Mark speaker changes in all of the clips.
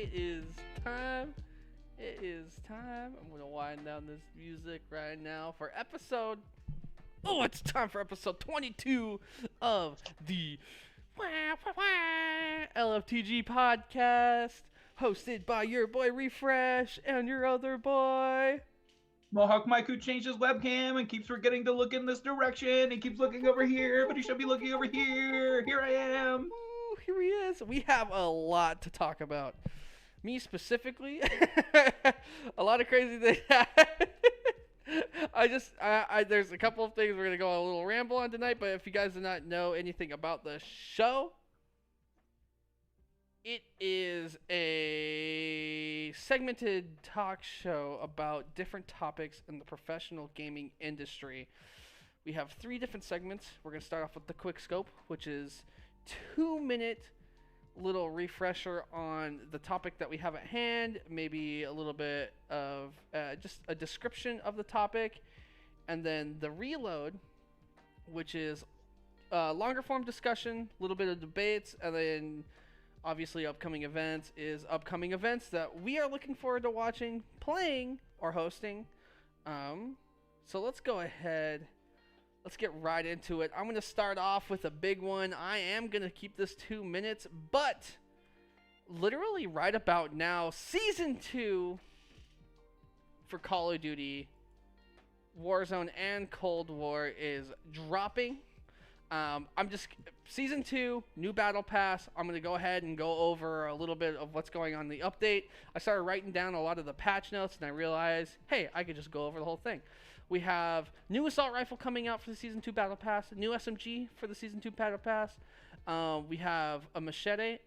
Speaker 1: It is time. It is time. I'm gonna wind down this music right now for episode. Oh, it's time for episode 22 of the LFTG Podcast, hosted by your boy Refresh and your other boy.
Speaker 2: Mohawkmike, who changed his webcam and keeps forgetting to look in this direction. He keeps looking over here, but he should be looking over here. Here I am.
Speaker 1: Ooh, here he is. We have a lot to talk about. Me specifically, a lot of crazy things. There's a couple of things we're gonna go a little ramble on tonight. But if you guys do not know anything about the show, it is a segmented talk show about different topics in the professional gaming industry. We have 3 different segments. We're going to start off with the quick scope, which is 2-minute little refresher on the topic that we have at hand, maybe a little bit of just a description of the topic, and then the reload, which is longer form discussion, a little bit of debates, and then obviously upcoming events that we are looking forward to watching, playing, or hosting. So let's go ahead. Let's get right into it. I'm going to start off with a big one. I am going to keep this 2 minutes, but literally right about now, Season 2 for Call of Duty Warzone and Cold War is dropping. Season 2, new battle pass. I'm going to go ahead and go over a little bit of what's going on in the update. I started writing down a lot of the patch notes, and I realized, hey, I could just go over the whole thing. We have new assault rifle coming out for the Season 2 battle pass, new SMG for the Season 2 battle pass. We have a machete,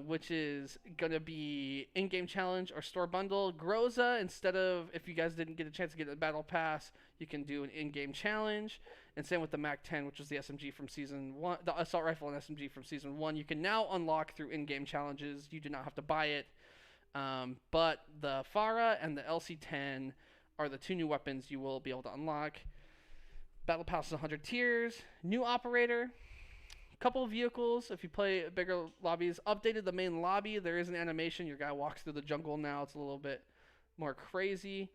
Speaker 1: which is going to be in-game challenge or store bundle. Groza, instead of, if you guys didn't get a chance to get a battle pass, you can do an in-game challenge. And same with the MAC-10, which was the SMG from Season 1, the assault rifle and SMG from Season 1. You can now unlock through in-game challenges. You do not have to buy it. But the FARA and the LC-10 are the 2 new weapons you will be able to unlock. Battle Pass is 100 tiers. New operator. Couple of vehicles if you play bigger lobbies. Updated the main lobby. There is an animation. Your guy walks through the jungle now. It's a little bit more crazy.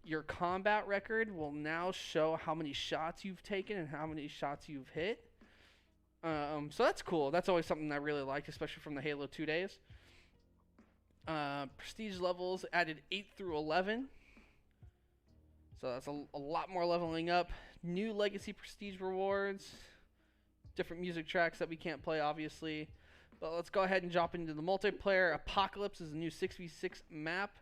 Speaker 1: Your combat record will now show how many shots you've taken and how many shots you've hit. So that's cool. That's always something I really liked, especially from the Halo 2 days. Prestige levels added 8 through 11. So that's a lot more leveling up. New legacy prestige rewards. Different music tracks that we can't play, obviously. But let's go ahead and jump into the multiplayer. Apocalypse is a new 6v6 map.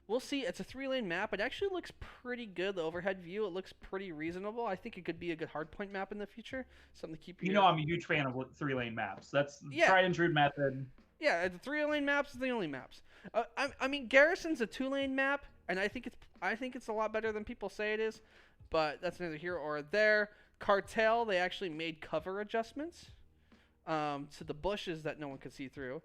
Speaker 1: We'll see. It's a 3-lane map. It actually looks pretty good. The overhead view, it looks pretty reasonable. I think it could be a good hardpoint map in the future. Something to keep
Speaker 2: You know I'm a huge fan of 3-lane maps. That's tried and true method.
Speaker 1: Yeah, the 3-lane maps is the only maps. I mean, Garrison's a 2-lane map, and I think it's a lot better than people say it is. But that's neither here or there. Cartel, they actually made cover adjustments to the bushes that no one could see through.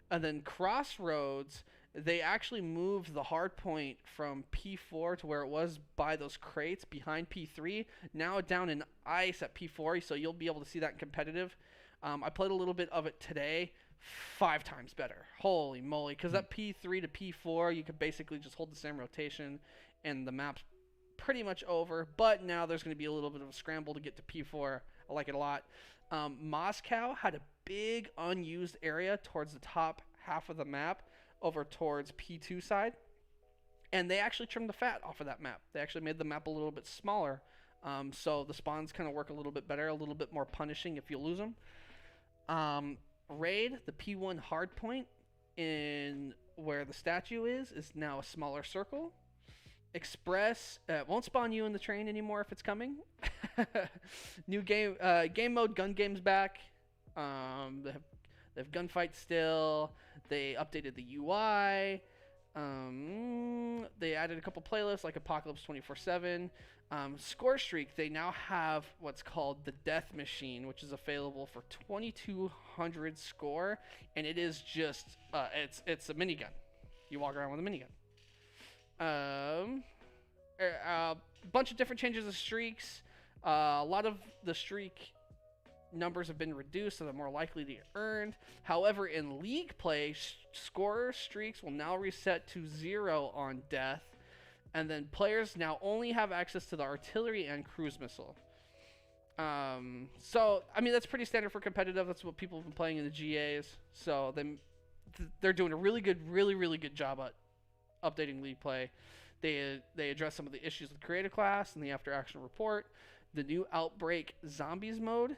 Speaker 1: And then Crossroads, they actually moved the hard point from P4 to where it was by those crates behind P3. Now down in ice at P4, so you'll be able to see that in competitive. I played a little bit of it today. 5 times better. Holy moly. Because that P3 to P4, you could basically just hold the same rotation, and the map's pretty much over. But now there's going to be a little bit of a scramble to get to P4. I like it a lot. Moscow had a big unused area towards the top half of the map over towards P2 side. And they actually trimmed the fat off of that map. They actually made the map a little bit smaller. So the spawns kind of work a little bit better, a little bit more punishing if you lose them. Raid, the P1 hardpoint in where the statue is now a smaller circle. Express won't spawn you in the train anymore if it's coming. New game mode, gun game's back. They have gunfight still. They updated the UI. They added a couple playlists like Apocalypse 24/7. Score Streak, they now have what's called the Death Machine, which is available for 2200 score, and it is just it's a minigun. You walk around with a minigun. A bunch of different changes of streaks. A lot of the streak numbers have been reduced, so they're more likely to get earned. However, in league play, scorer streaks will now reset to 0 on death, and then players now only have access to the artillery and cruise missile. So I mean that's pretty standard for competitive. That's what people have been playing in the GAs. So they're doing a really good job at updating league play. They address some of the issues with creative class and the after action report. The new Outbreak Zombies mode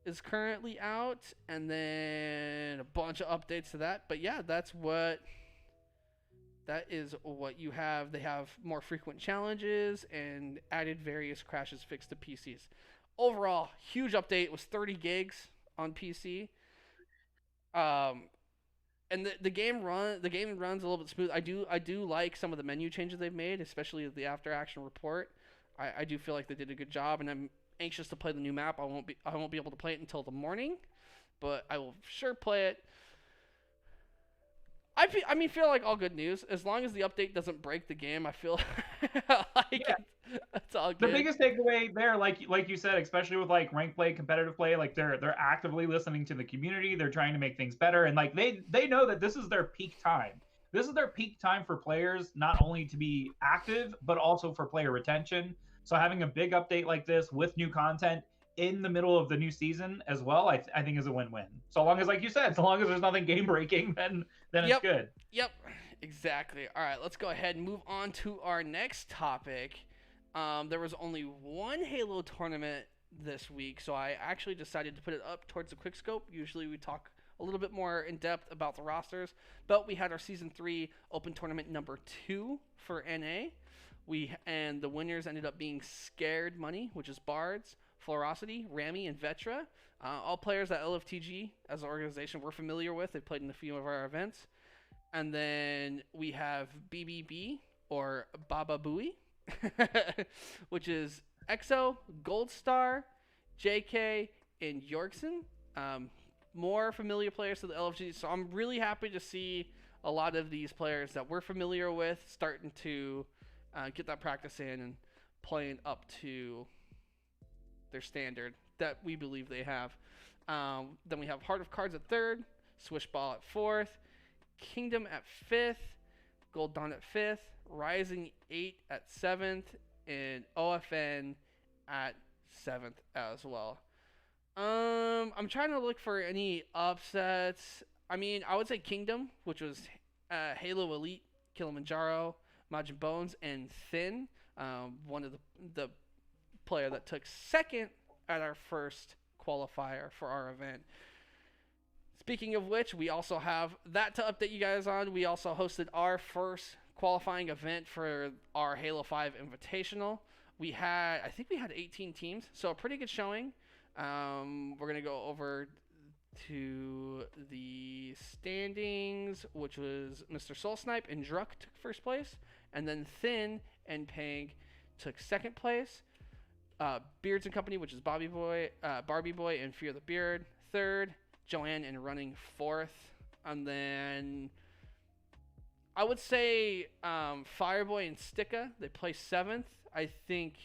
Speaker 1: is currently out, and then a bunch of updates to that. But yeah, that is what you have. They have more frequent challenges and added various crashes fixed to PCs. Overall, huge update. It was 30 gigs on PC. And the game runs a little bit smooth. I do like some of the menu changes they've made, especially the after action report. I do feel like they did a good job, and I'm anxious to play the new map. I won't be able to play it until the morning, but I will sure play it. I feel like all good news. As long as the update doesn't break the game, I feel like it's all good.
Speaker 2: The biggest takeaway there, like you said, especially with like ranked play, competitive play, like they're actively listening to the community. They're trying to make things better, and like they know that this is their peak time. This is their peak time for players, not only to be active, but also for player retention. So having a big update like this with new content in the middle of the new season as well, I think is a win-win. So long as, like you said, so long as there's nothing game breaking, then it's good.
Speaker 1: Yep, exactly. All right, let's go ahead and move on to our next topic. There was only one Halo tournament this week, so I actually decided to put it up towards the quick scope. Usually we talk a little bit more in depth about the rosters, but we had our season 3 open tournament number 2 for NA. And the winners ended up being Scared Money, which is Bards, Fluorosity, Rami, and Vetra. All players that LFTG as an organization we're familiar with. They played in a few of our events. And then we have BBB, or Baba Booey, which is EXO, Gold Star, JK, and Yorkson. More familiar players to the LFTG. So I'm really happy to see a lot of these players that we're familiar with starting to get that practice in and playing up to their standard that we believe they have. Then we have Heart of Cards at 3rd, Swishball at 4th, Kingdom at 5th, Gold Dawn at 5th, Rising 8 at 7th, and OFN at 7th as well. I'm trying to look for any upsets. I mean, I would say Kingdom, which was Halo Elite, Kilimanjaro, Majin Bones, and Thin. One of the player that took second at our first qualifier for our event. Speaking of which, we also have that to update you guys on. We also hosted our first qualifying event for our Halo 5 Invitational. I think we had 18 teams, so a pretty good showing. We're going to go over to the standings, which was Mr. Soul Snipe and Druck took first place, and then Thin and Pang took second place. Beards and Company, which is Barbie Boy and Fear the Beard, third. Joanne and Running, fourth. And then I would say Fireboy and Sticka, they placed seventh. I think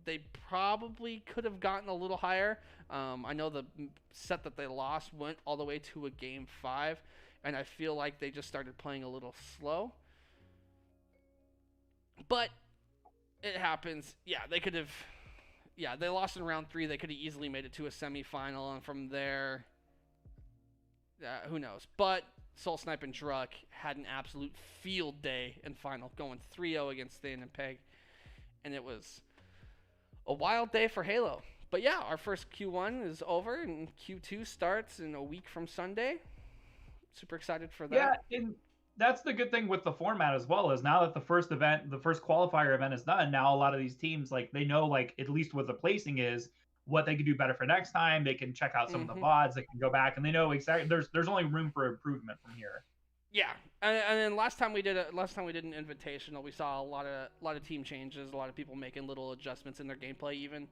Speaker 1: they probably could have gotten a little higher. I know the set that they lost went all the way to a game 5, and I feel like they just started playing a little slow. But it happens. Yeah, they could have. Yeah, they lost in round 3. They could have easily made it to a semifinal, and from there, who knows? But Soul Snipe and Druck had an absolute field day in final, going 3-0 against Thin and Peg, and it was a wild day for Halo. But yeah, our first Q1 is over, and Q2 starts in a week from Sunday. Super excited for that.
Speaker 2: Yeah, and that's the good thing with the format as well, is now that the first qualifier event is done, now a lot of these teams, like, they know, like, at least what the placing is, what they can do better for next time. They can check out some of the VODs, they can go back, and they know exactly there's only room for improvement from here.
Speaker 1: Yeah, and then last time we did an invitational, we saw a lot of team changes, a lot of people making little adjustments in their gameplay even.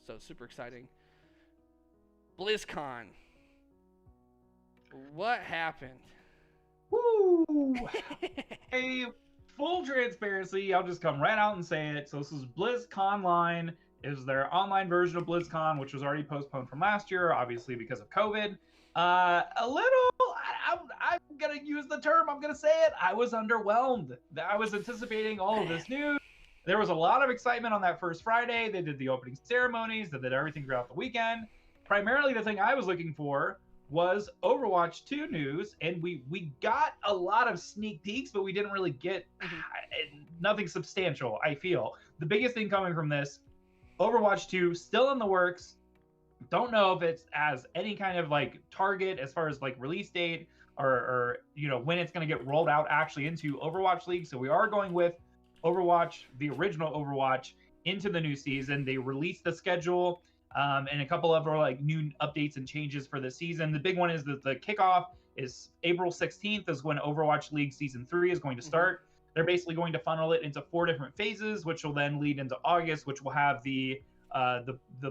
Speaker 1: So super exciting. BlizzCon. What happened?
Speaker 2: Woo! A full transparency, I'll just come right out and say it. So this is BlizzConline. It was their online version of BlizzCon, which was already postponed from last year, obviously because of COVID. A little, I'm going to use the term, I'm going to say it. I was underwhelmed. I was anticipating all of this news. There was a lot of excitement on that first Friday. They did the opening ceremonies, they did everything throughout the weekend. Primarily, the thing I was looking for was Overwatch 2 news, and we got a lot of sneak peeks, but we didn't really get nothing substantial, I feel. The biggest thing coming from this, Overwatch 2 still in the works. Don't know if it's as any kind of like target as far as like release date or you know when it's going to get rolled out actually into Overwatch League. So we are going with Overwatch, the original Overwatch, into the new season. They released the schedule and a couple of like new updates and changes for the season. The big one is that the kickoff is April 16th is when Overwatch League Season 3 is going to start. They're basically going to funnel it into 4 different phases, which will then lead into August, which will have the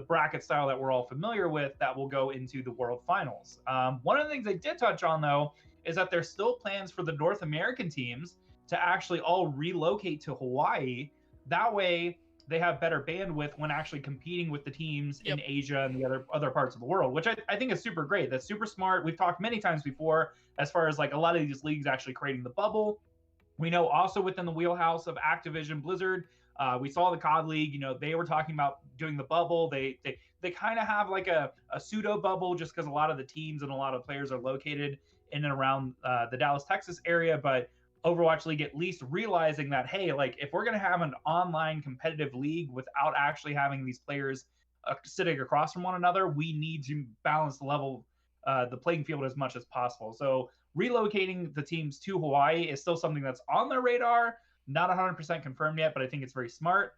Speaker 2: bracket style that we're all familiar with that will go into the World Finals. One of the things they did touch on, though, is that there's still plans for the North American teams to actually all relocate to Hawaii. That way, they have better bandwidth when actually competing with the teams in Asia and the other parts of the world, which I think is super great. That's super smart. We've talked many times before as far as like a lot of these leagues actually creating the bubble. We know also within the wheelhouse of Activision Blizzard, we saw the COD League, you know, they were talking about doing the bubble. They kind of have like a pseudo bubble just because a lot of the teams and a lot of players are located in and around the Dallas, Texas area. But Overwatch League at least realizing that, hey, like if we're going to have an online competitive league without actually having these players sitting across from one another, we need to balance the level, the playing field as much as possible. So relocating the teams to Hawaii is still something that's on their radar. Not 100% confirmed yet, but I think it's very smart.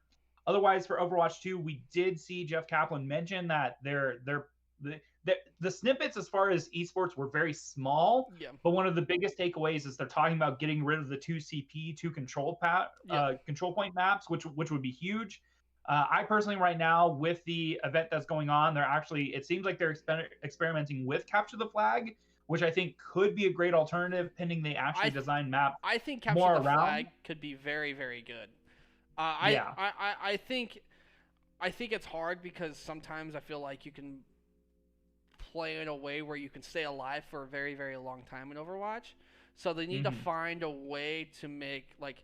Speaker 2: Otherwise, for Overwatch 2, we did see Jeff Kaplan mention that the snippets as far as esports were very small, but one of the biggest takeaways is they're talking about getting rid of the 2 CP, 2 control point maps, which would be huge. I personally, right now, with the event that's going on, it seems like they're experimenting with Capture the Flag, which I think could be a great alternative, pending they actually design map.
Speaker 1: I think Capture the Flag could be very, very good. I think it's hard because sometimes I feel like you can play in a way where you can stay alive for a very, very long time in Overwatch. So they need to find a way to make, like,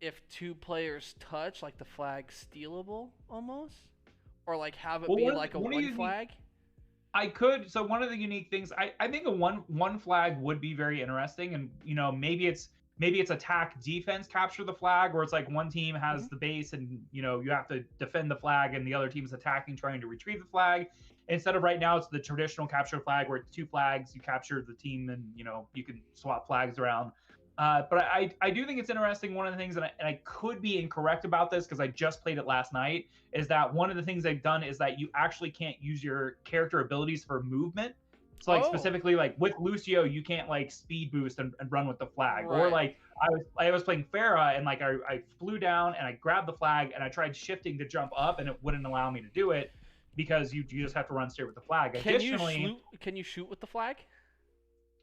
Speaker 1: if 2 players touch, like, the flag stealable almost, or like have it be like a one flag.
Speaker 2: So one of the unique things, I think a one flag would be very interesting, and you know maybe it's attack defense capture the flag, where it's like one team has the base and you know you have to defend the flag and the other team is attacking trying to retrieve the flag, instead of right now it's the traditional capture flag where it's 2 flags, you capture the team and you know you can swap flags around. But I do think it's interesting. One of the things, and I could be incorrect about this because I just played it last night, is that one of the things they've done is that you actually can't use your character abilities for movement. So like specifically like with Lucio, you can't like speed boost and run with the flag. Right. Or like I was playing Pharah and like I flew down and I grabbed the flag and I tried shifting to jump up and it wouldn't allow me to do it because you just have to run straight with the flag.
Speaker 1: Additionally, can you shoot with the flag?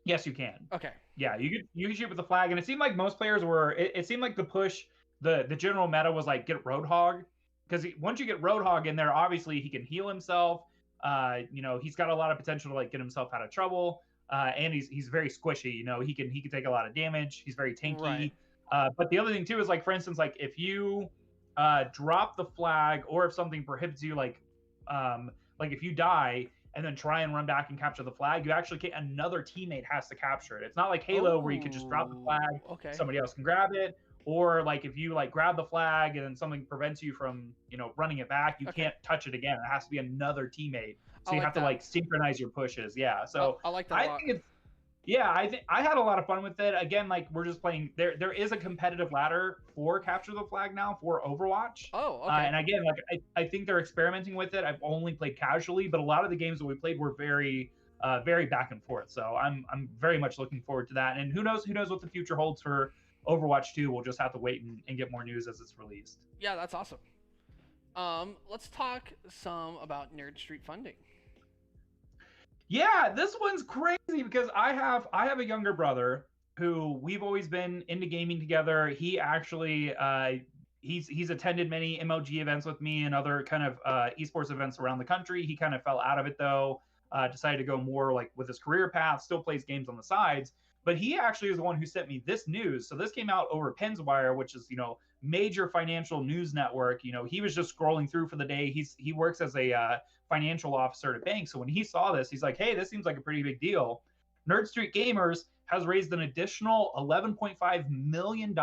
Speaker 2: Yes, you can.
Speaker 1: Okay.
Speaker 2: Yeah, you can shoot with the flag, and it seemed like most players were. It seemed like the push, the general meta was like get Roadhog, because once you get Roadhog in there, obviously he can heal himself. You know, he's got a lot of potential to like get himself out of trouble, and he's very squishy. You know, he can take a lot of damage. He's very tanky. Right. But the other thing too is like, for instance, like if you drop the flag or if something prohibits you, like if you die and then try and run back and capture the flag, you actually can't. Another teammate has to capture it. It's not like Halo where you can just drop the flag, somebody else can grab it, or like if you like grab the flag and then something prevents you from running it back, you can't touch it again. It has to be another teammate. So you have to like synchronize your pushes. Yeah. So
Speaker 1: I like that.
Speaker 2: I think I had a lot of fun with it. Again, like we're just playing. There is a competitive ladder for Capture the Flag now for Overwatch.
Speaker 1: Oh, okay.
Speaker 2: And again, like I think they're experimenting with it. I've only played casually, but a lot of the games that we played were very back and forth. So I'm very much looking forward to that. And who knows what the future holds for Overwatch 2. We'll just have to wait and get more news as it's released.
Speaker 1: Yeah, that's awesome. Let's talk some about Nerd Street funding.
Speaker 2: Yeah, this one's crazy because I have a younger brother who we've always been into gaming together. He actually he's attended many MLG events with me and other kind of esports events around the country. He kind of fell out of it though, decided to go more like with his career path, still plays games on the sides. But he actually is the one who sent me this news. So this came out over Penswire, which is, major financial news network. He was just scrolling through for the day. He works as a financial officer at a bank. So when he saw this, he's like, hey, this seems like a pretty big deal. Nerd Street Gamers has raised an additional $11.5 million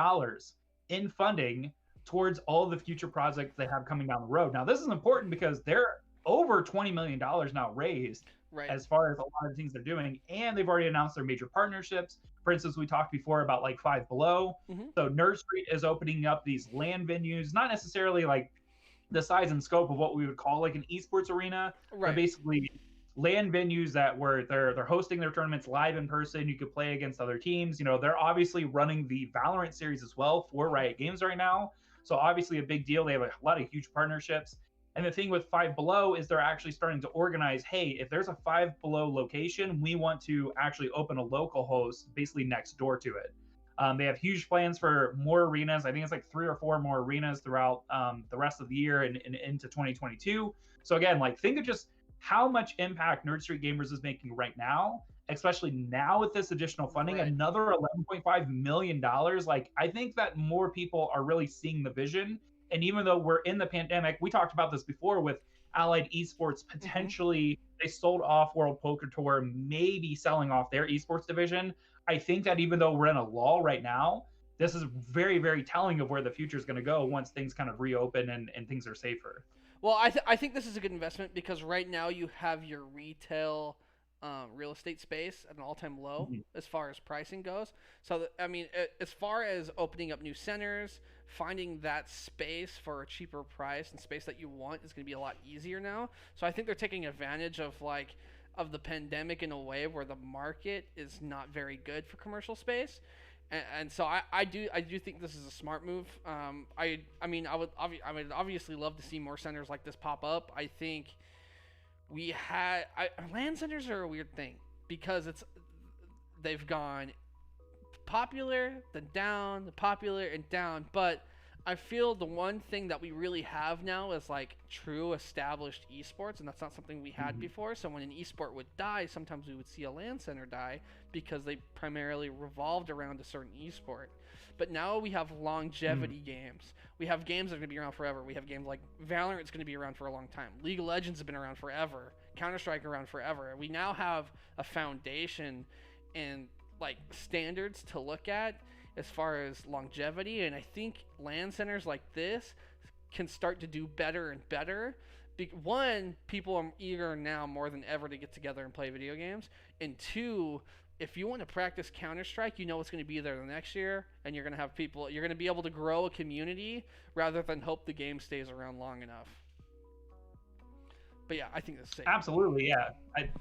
Speaker 2: in funding towards all the future projects they have coming down the road. Now, this is important because they're over $20 million now raised as far as a lot of things they're doing. And they've already announced their major partnerships. For instance, we talked before about like Five Below. So Nerd Street is opening up these LAN venues, not necessarily like the size and scope of what we would call like an esports arena, but basically LAN venues that where they're hosting their tournaments live in person. You could play against other teams. They're obviously running the Valorant series as well for Riot Games right now. So obviously a big deal. They have a lot of huge partnerships. And the thing with Five Below is they're actually starting to organize, hey, if there's a Five Below location, we want to actually open a local host basically next door to it. They have huge plans for more arenas. I think it's like 3 or 4 more arenas throughout the rest of the year and into 2022. So again, like think of just how much impact Nerd Street Gamers is making right now, especially now with this additional funding, another $11.5 million. Like I think that more people are really seeing the vision. And even though we're in the pandemic, we talked about this before with Allied Esports potentially, they sold off World Poker Tour, maybe selling off their esports division. I think that even though we're in a lull right now, this is very, very telling of where the future is going to go once things kind of reopen and things are safer.
Speaker 1: Well, I think this is a good investment because right now you have your retail real estate space at an all-time low as far as pricing goes. So, as far as opening up new centers, finding that space for a cheaper price and space that you want is going to be a lot easier now. So I think they're taking advantage of the pandemic in a way where the market is not very good for commercial space. And so I do think this is a smart move. I would obviously love to see more centers like this pop up. I think LAN centers are a weird thing because they've gone popular, then down, popular and down. But I feel the one thing that we really have now is like true established esports, and that's not something we had before. So when an esport would die, sometimes we would see a LAN center die because they primarily revolved around a certain esport. But now we have longevity games. We have games that are going to be around forever. We have games like Valorant's going to be around for a long time. League of Legends has been around forever. Counter-Strike around forever. We now have a foundation and like standards to look at as far as longevity, and I think LAN centers like this can start to do better and better. One, people are eager now more than ever to get together and play video games, and two, if you want to practice Counter-Strike, you know it's going to be there the next year, and you're going to have people, you're going to be able to grow a community rather than hope the game stays around long enough. But yeah, I think that's safe.
Speaker 2: Absolutely, yeah.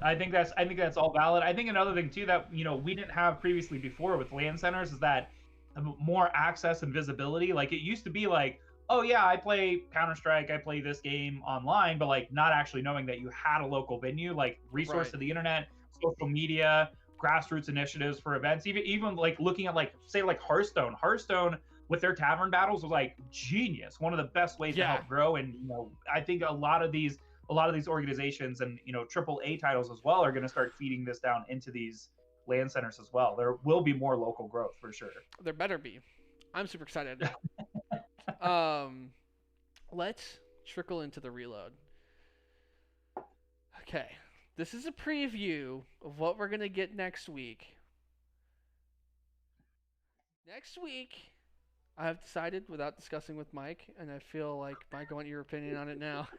Speaker 2: I think that's all valid. I think another thing too that we didn't have previously before with LAN centers is that more access and visibility. Like it used to be like, oh yeah, I play Counter-Strike, I play this game online, but like not actually knowing that you had a local venue, like resource to the internet, social media, grassroots initiatives for events, even like looking at like say like Hearthstone with their tavern battles was like genius, one of the best ways to help grow. And I think a lot of these organizations and AAA titles as well are going to start feeding this down into these LAN centers as well. There will be more local growth for sure.
Speaker 1: There better be. I'm super excited. Let's trickle into the reload. Okay, this is a preview of what we're gonna get next week. Next week, I have decided without discussing with Mike, and I feel like Mike, I want your opinion on it now.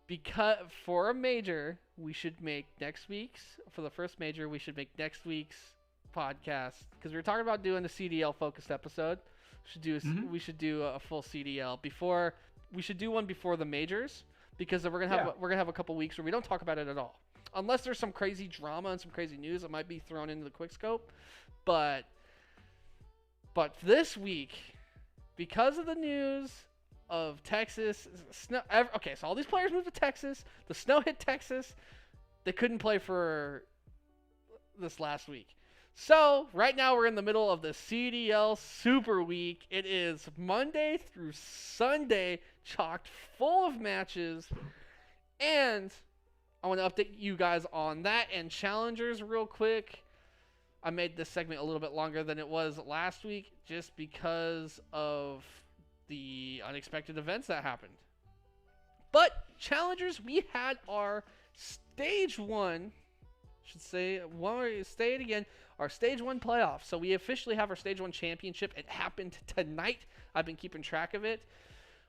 Speaker 1: Because for a major, we should make for the first major, we should make next week's podcast. Because we were talking about doing a CDL focused episode. We should do a full CDL we should do one before the majors, because we're gonna have a couple weeks where we don't talk about it at all. Unless there's some crazy drama and some crazy news that might be thrown into the quick scope. But this week, because of the news of Texas snow. Okay, so all these players moved to Texas. The snow hit Texas. They couldn't play for this last week. So, right now we're in the middle of the CDL Super Week. It is Monday through Sunday, chocked full of matches. And I want to update you guys on that and challengers real quick. I made this segment a little bit longer than it was last week just because of the unexpected events that happened. But challengers, we had our stage 1, say it again, our stage 1 playoff. So we officially have our stage 1 championship. It happened tonight. I've been keeping track of it.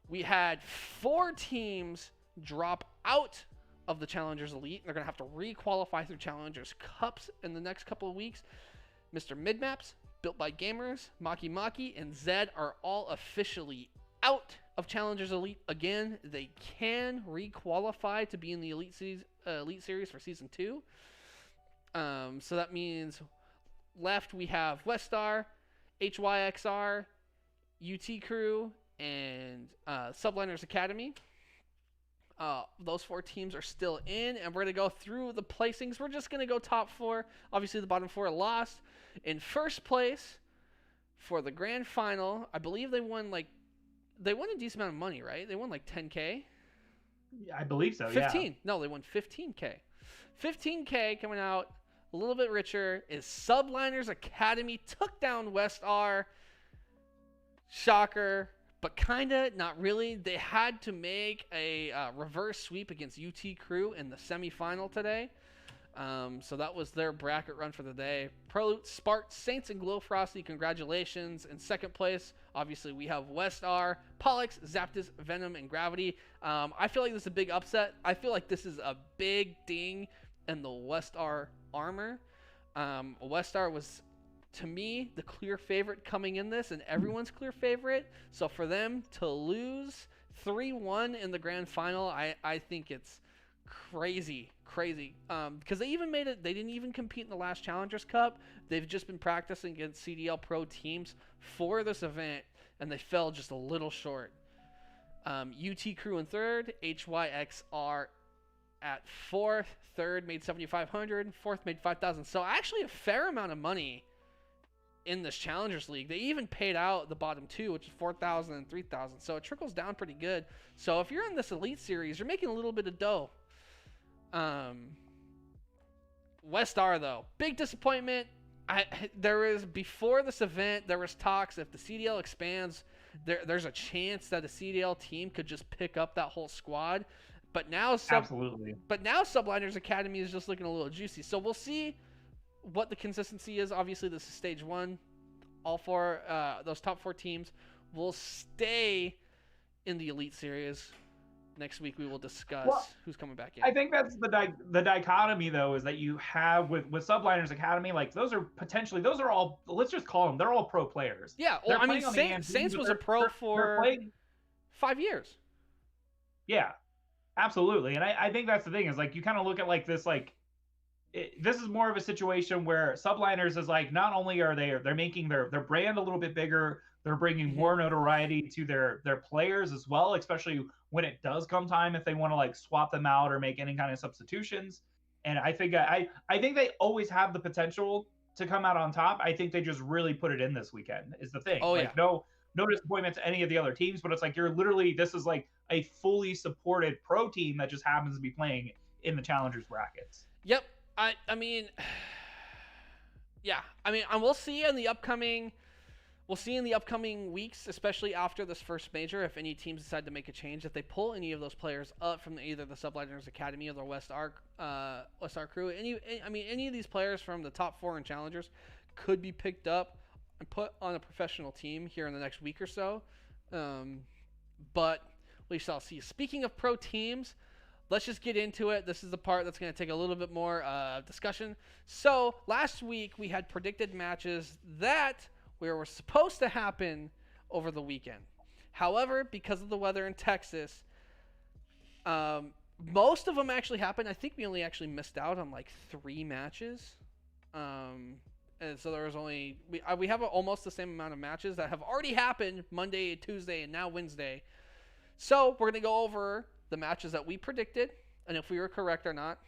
Speaker 1: We had 4 teams drop out of the Challengers Elite. They're going to have to re-qualify through Challengers Cups in the next couple of weeks. Mr. Midmaps, Built by Gamers, Mohawkmike, and Zed are all officially out of Challengers Elite again. They can re-qualify to be in the Elite Series for Season 2. So that means left we have Westar, HYXR, UT Crew, and Subliners Academy. Those 4 teams are still in, and we're going to go through the placings. We're just going to go top 4. Obviously, the bottom 4 lost. In first place for the grand final, I believe they won a decent amount of money, right? They won like 10K?
Speaker 2: Yeah, I believe so,
Speaker 1: 15.
Speaker 2: Yeah.
Speaker 1: No, they won 15K. 15K coming out a little bit richer is Subliners Academy. Took down Westar. Shocker. But kind of, not really. They had to make a reverse sweep against UT Crew in the semifinal today. So that was their bracket run for the day. Prelude, Spark, Saints, and Glow Frosty, congratulations. In second place, obviously, we have Westar, Pollux, Zapdos, Venom, and Gravity. I feel like this is a big upset. I feel like this is a big ding in the Westar armor. Westar was, to me, the clear favorite coming in this, and everyone's clear favorite. So for them to lose 3-1 in the grand final, I think it's crazy. Because they even made it, they didn't even compete in the last Challengers Cup. They've just been practicing against CDL Pro teams for this event, and they fell just a little short. UT Crew in third, HYXR at fourth. Third made 7,500. Fourth made 5,000. So actually a fair amount of money in this Challengers League. They even paid out the bottom 2, which is 4,000 and 3,000. So it trickles down pretty good. So if you're in this Elite Series, you're making a little bit of dough. Westar, though, big disappointment. Before this event, there was talks if the CDL expands, there's a chance that a CDL team could just pick up that whole squad. But now,
Speaker 2: Absolutely.
Speaker 1: But now Subliners Academy is just looking a little juicy. So we'll see what the consistency is. Obviously, this is stage 1. All 4, those top 4 teams will stay in the Elite Series. Next week we will discuss who's coming back in.
Speaker 2: I think that's the dichotomy, though, is that you have with Subliners Academy, like those are all, let's just call them, they're all pro players.
Speaker 1: Yeah, well, I mean, Saints was a pro for 5 years.
Speaker 2: Yeah, absolutely. And I think that's the thing, is like you kind of look at like this, like this is more of a situation where Subliners is like, not only are they're making their brand a little bit bigger, they're bringing more notoriety to their players as well, especially when it does come time if they want to like swap them out or make any kind of substitutions. And I think they always have the potential to come out on top. I think they just really put it in this weekend is the thing.
Speaker 1: Oh,
Speaker 2: like,
Speaker 1: yeah.
Speaker 2: No disappointment to any of the other teams, but it's like this is like a fully supported pro team that just happens to be playing in the Challengers brackets.
Speaker 1: Yep. I mean, yeah. I mean, we'll see in the upcoming weeks, especially after this first major, if any teams decide to make a change, if they pull any of those players up from either the Subliners Academy or the Westar Crew, any of these players from the top 4 in Challengers could be picked up and put on a professional team here in the next week or so. But we shall see. Speaking of pro teams, let's just get into it. This is the part that's going to take a little bit more discussion. So last week we had predicted matches that were supposed to happen over the weekend. However, because of the weather in Texas, most of them actually happened. I think we only actually missed out on like 3 matches. And so there was only we have almost the same amount of matches that have already happened Monday, Tuesday, and now Wednesday. So we're going to go over the matches that we predicted and if we were correct or not.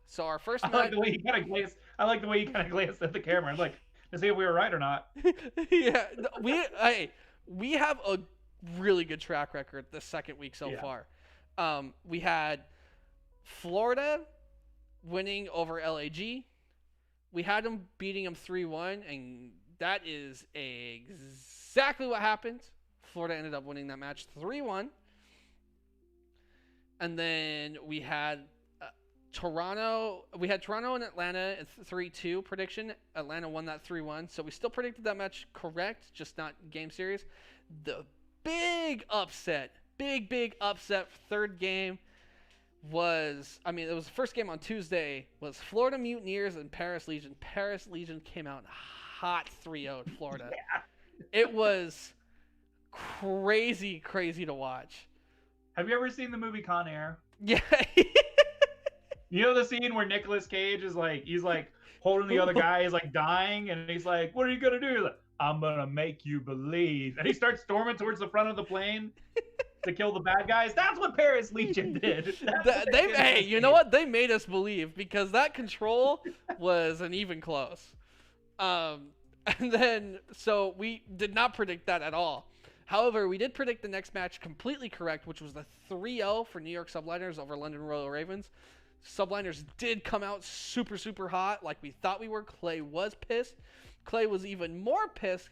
Speaker 1: So our first
Speaker 2: I
Speaker 1: match.
Speaker 2: like the way you kind of glanced. I like the way you kind of glanced at the camera. I'm like, to see if we were right or not.
Speaker 1: Yeah, we have a really good track record this second week so far. We had Florida winning over LAG. We had them beating them 3-1, and that is exactly what happened. Florida ended up winning that match 3-1. And then we had Toronto. We had Toronto and Atlanta at 3-2 prediction. Atlanta won that 3-1. So we still predicted that match correct, just not game series. The big upset, big upset third game was, it was the first game on Tuesday, was Florida Mutineers and Paris Legion. Paris Legion came out hot 3-0 in Florida. It was crazy to watch.
Speaker 2: Have you ever seen the movie Con Air?
Speaker 1: Yeah.
Speaker 2: You know the scene where Nicolas Cage is like, he's like holding the other guy, he's like dying, and he's like, what are you gonna do? He's like, I'm gonna make you believe. And he starts storming towards the front of the plane to kill the bad guys. That's what Paris Legion did.
Speaker 1: Hey, you know what? They made us believe, because that control was an even close. And then, so we did not predict that at all. However, we did predict the next match completely correct, which was the 3-0 for New York Subliners over London Royal Ravens. Subliners did come out super hot like we thought we were. Clay was pissed. Clay was even more pissed.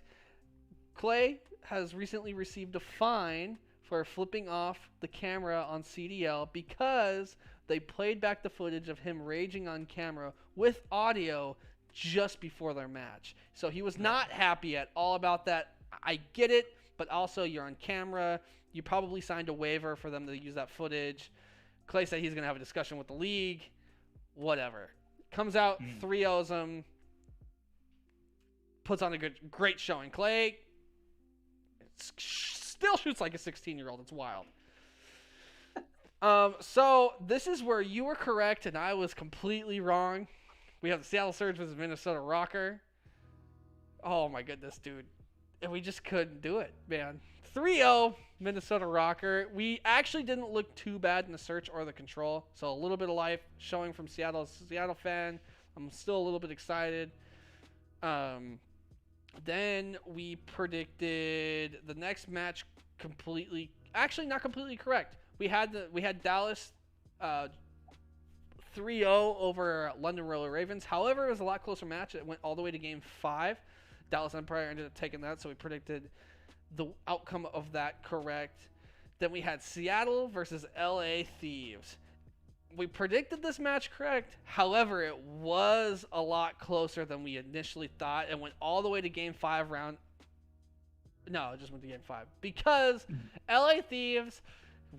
Speaker 1: Clay has recently received a fine for flipping off the camera on CDL because they played back the footage of him raging on camera with audio just before their match. So he was not happy at all about that. I get it, but also you're on camera. You probably signed a waiver for them to use that footage. Clay said he's going to have a discussion with the league. Whatever. Comes out, 3-0s him. Puts on a great showing. Clay still shoots like a 16-year-old. It's wild. So this is where you were correct and I was completely wrong. We have the Seattle Surge versus Minnesota Rocker. Oh my goodness, dude. And we just couldn't do it, man. 3-0 Minnesota Rocker. We actually didn't look too bad in the search or the control. So a little bit of life showing from Seattle fan. I'm still a little bit excited. Then we predicted the next match actually not completely correct. We had Dallas 3-0 over London Royal Ravens. However, it was a lot closer match. It went all the way to game 5. Dallas Empire ended up taking that, so we predicted the outcome of that correct. Then we had Seattle versus LA Thieves. We predicted this match correct. However, it was a lot closer than we initially thought. It went all the way to game 5 round. No, it just went to game 5 because LA Thieves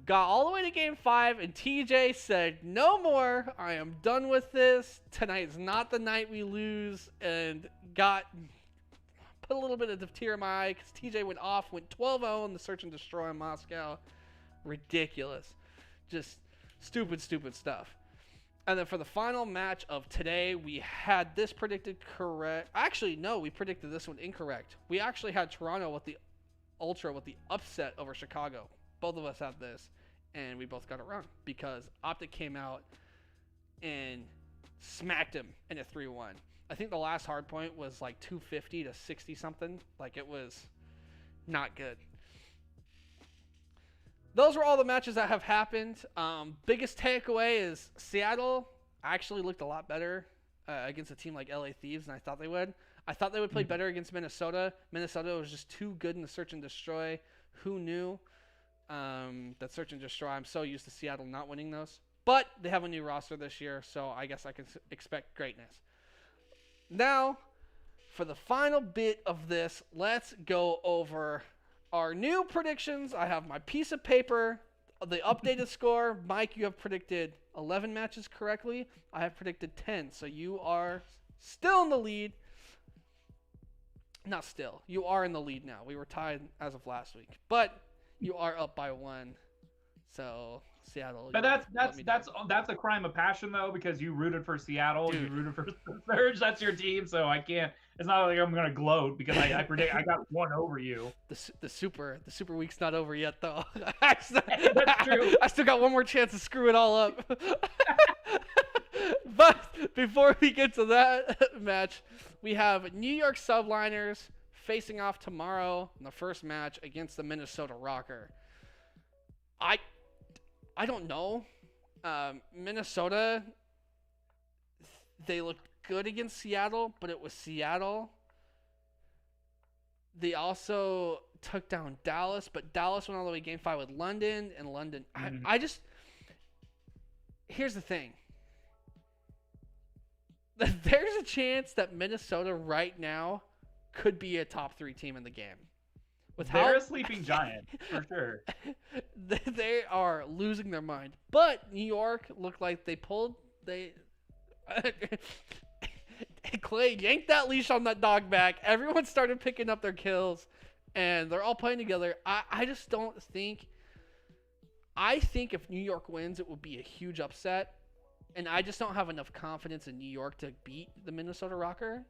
Speaker 1: got all the way to game 5 and TJ said, no more. I am done with this. Tonight's not the night we lose, and put a little bit of the tear in my eye because TJ went 12-0 in the search and destroy in Moscow. Ridiculous. Just stupid stuff. And then for the final match of today, we had this predicted correct. Actually, no, we predicted this one incorrect. We actually had Toronto with the Ultra with the upset over Chicago. Both of us had this, and we both got it wrong because Optic came out and smacked him in a 3-1. I think the last hard point was like 250 to 60 something. Like, it was not good. Those were all the matches that have happened. Biggest takeaway is Seattle actually looked a lot better against a team like LA Thieves than I thought they would. I thought they would play better against Minnesota. Minnesota was just too good in the search and destroy. Who knew that search and destroy? I'm so used to Seattle not winning those. But they have a new roster this year, so I guess I can expect greatness. Now, for the final bit of this, let's go over our new predictions. I have my piece of paper, the updated score. Mike, you have predicted 11 matches correctly. I have predicted 10, so you are still in the lead. Not still. You are in the lead now. We were tied as of last week, but you are up by 1. So Seattle.
Speaker 2: But that's a crime of passion though, because you rooted for Seattle,
Speaker 1: Dude.
Speaker 2: you rooted for the Surge. That's your team, so I can't. It's not like I'm gonna gloat because I predict I got one over you.
Speaker 1: The super week's not over yet though.
Speaker 2: That's true.
Speaker 1: I still got one more chance to screw it all up. But before we get to that match, we have New York Subliners facing off tomorrow in the first match against the Minnesota Rocker. I don't know. Minnesota, they looked good against Seattle, but it was Seattle. They also took down Dallas, but Dallas went all the way Game 5 with London, and London... I just... Here's the thing. There's a chance that Minnesota right now could be a top 3 team in the game.
Speaker 2: They're a sleeping giant, for sure.
Speaker 1: They are losing their mind. But New York looked like they pulled... Clay yanked that leash on that dog back. Everyone started picking up their kills, and they're all playing together. I just don't think... I think if New York wins, it will be a huge upset, and I just don't have enough confidence in New York to beat the Minnesota Rocker.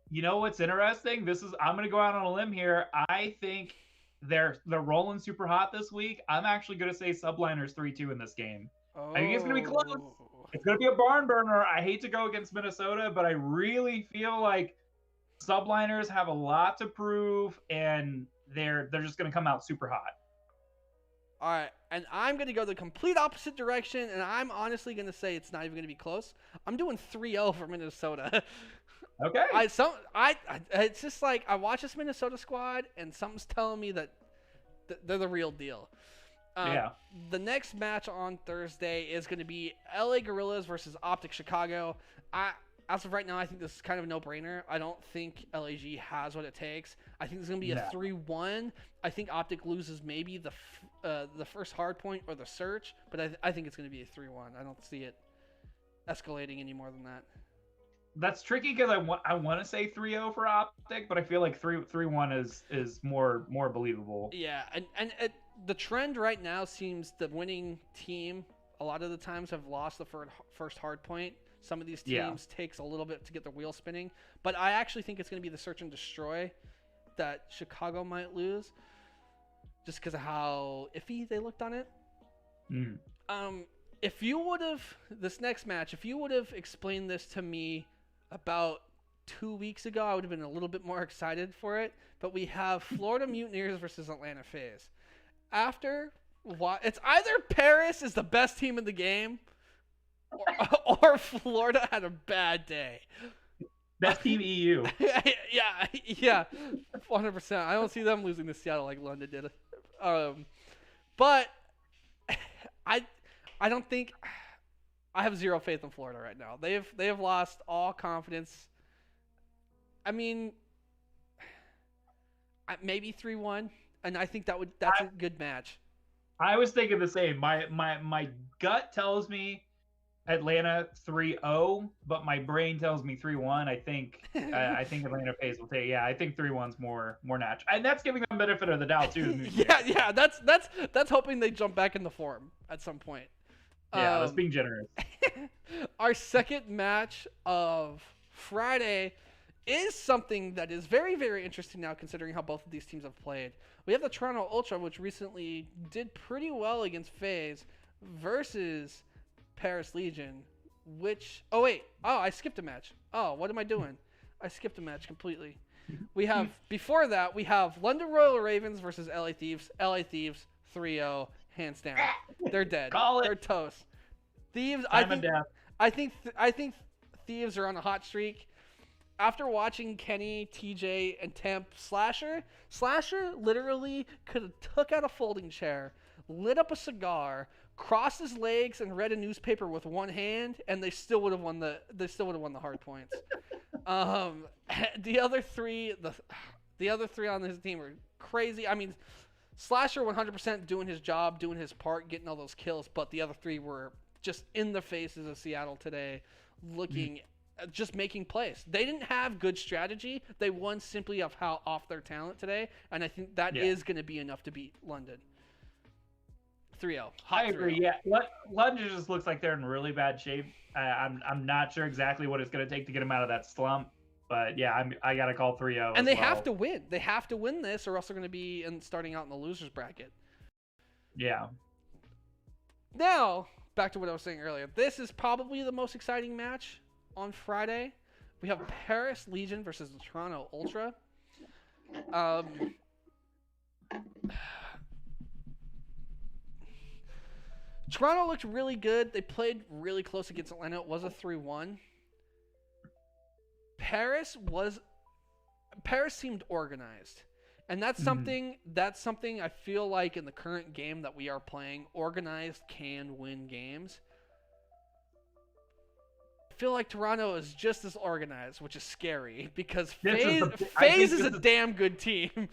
Speaker 2: You know what's interesting? I'm going to go out on a limb here. I think they're rolling super hot this week. I'm actually going to say Subliners 3-2 in this game.
Speaker 1: Oh.
Speaker 2: I think it's going to be close. It's going to be a barn burner. I hate to go against Minnesota, but I really feel like Subliners have a lot to prove, and they're just going to come out super hot.
Speaker 1: All right, and I'm going to go the complete opposite direction, and I'm honestly going to say it's not even going to be close. I'm doing 3-0 for Minnesota.
Speaker 2: Okay.
Speaker 1: It's just like I watch this Minnesota squad, and something's telling me that they're the real deal.
Speaker 2: Yeah.
Speaker 1: The next match on Thursday is going to be LA Guerrillas versus Optic Chicago. As of right now, I think this is kind of a no-brainer. I don't think LAG has what it takes. I think it's going to be a 3-1. I think Optic loses maybe the first hard point or the search, but I think it's going to be a 3-1. I don't see it escalating any more than that.
Speaker 2: That's tricky because I want to say 3-0 for Optic, but I feel like 3-1 is more believable.
Speaker 1: Yeah, and the trend right now seems the winning team a lot of the times have lost the first hard point. Some of these teams takes a little bit to get the wheel spinning, but I actually think it's going to be the search and destroy that Chicago might lose, just because of how iffy they looked on it. If you would have this next match, if you would have explained this to me about 2 weeks ago, I would have been a little bit more excited for it. But we have Florida Mutineers versus Atlanta FaZe. It's either Paris is the best team in the game, or Florida had a bad day.
Speaker 2: Best team EU.
Speaker 1: yeah, 100%. I don't see them losing to Seattle like London did. But I don't think I have zero faith in Florida right now. They have lost all confidence. I mean, maybe 3-1, and I think that's a good match.
Speaker 2: I was thinking the same. My gut tells me Atlanta 3-0, but my brain tells me 3-1. I think Atlanta FaZe will take. Yeah, I think 3-1's more natural, and that's giving them benefit of the doubt too.
Speaker 1: yeah. That's hoping they jump back in the form at some point.
Speaker 2: Yeah, that's being generous.
Speaker 1: Our second match of Friday is something that is very, very interesting now, considering how both of these teams have played. We have the Toronto Ultra, which recently did pretty well against FaZe, versus Paris Legion, which... Oh, wait. Oh, I skipped a match. Oh, what am I doing? I skipped a match completely. Before that, we have London Royal Ravens versus LA Thieves. LA Thieves, 3-0, hands down. They're dead.
Speaker 2: Call it.
Speaker 1: They're toast. Thieves, I think Thieves are on a hot streak. After watching Kenny, TJ, and Temp, Slasher literally could have took out a folding chair, lit up a cigar, crossed his legs, and read a newspaper with one hand, and they still would have won the hard points. The other three on his team are crazy. I mean, Slasher 100% doing his job, doing his part, getting all those kills, but the other three were just in the faces of Seattle today, looking. Just making plays. They didn't have good strategy. They won simply off their talent today, and I think that is going to be enough to beat London. 3-0.
Speaker 2: I agree. 3-0. Yeah, London just looks like they're in really bad shape. I'm not sure exactly what it's going to take to get them out of that slump, but yeah, I got to call 3-0.
Speaker 1: And they have to win. They have to win this, or else they're going to be starting out in the losers bracket.
Speaker 2: Yeah.
Speaker 1: Now back to what I was saying earlier. This is probably the most exciting match on Friday. We have Paris Legion versus the Toronto Ultra. Toronto looked really good. They played really close against Atlanta. It was a 3-1. Paris seemed organized. And that's something I feel like in the current game that we are playing, organized can win games. I feel like Toronto is just as organized, which is scary because FaZe is a damn good team.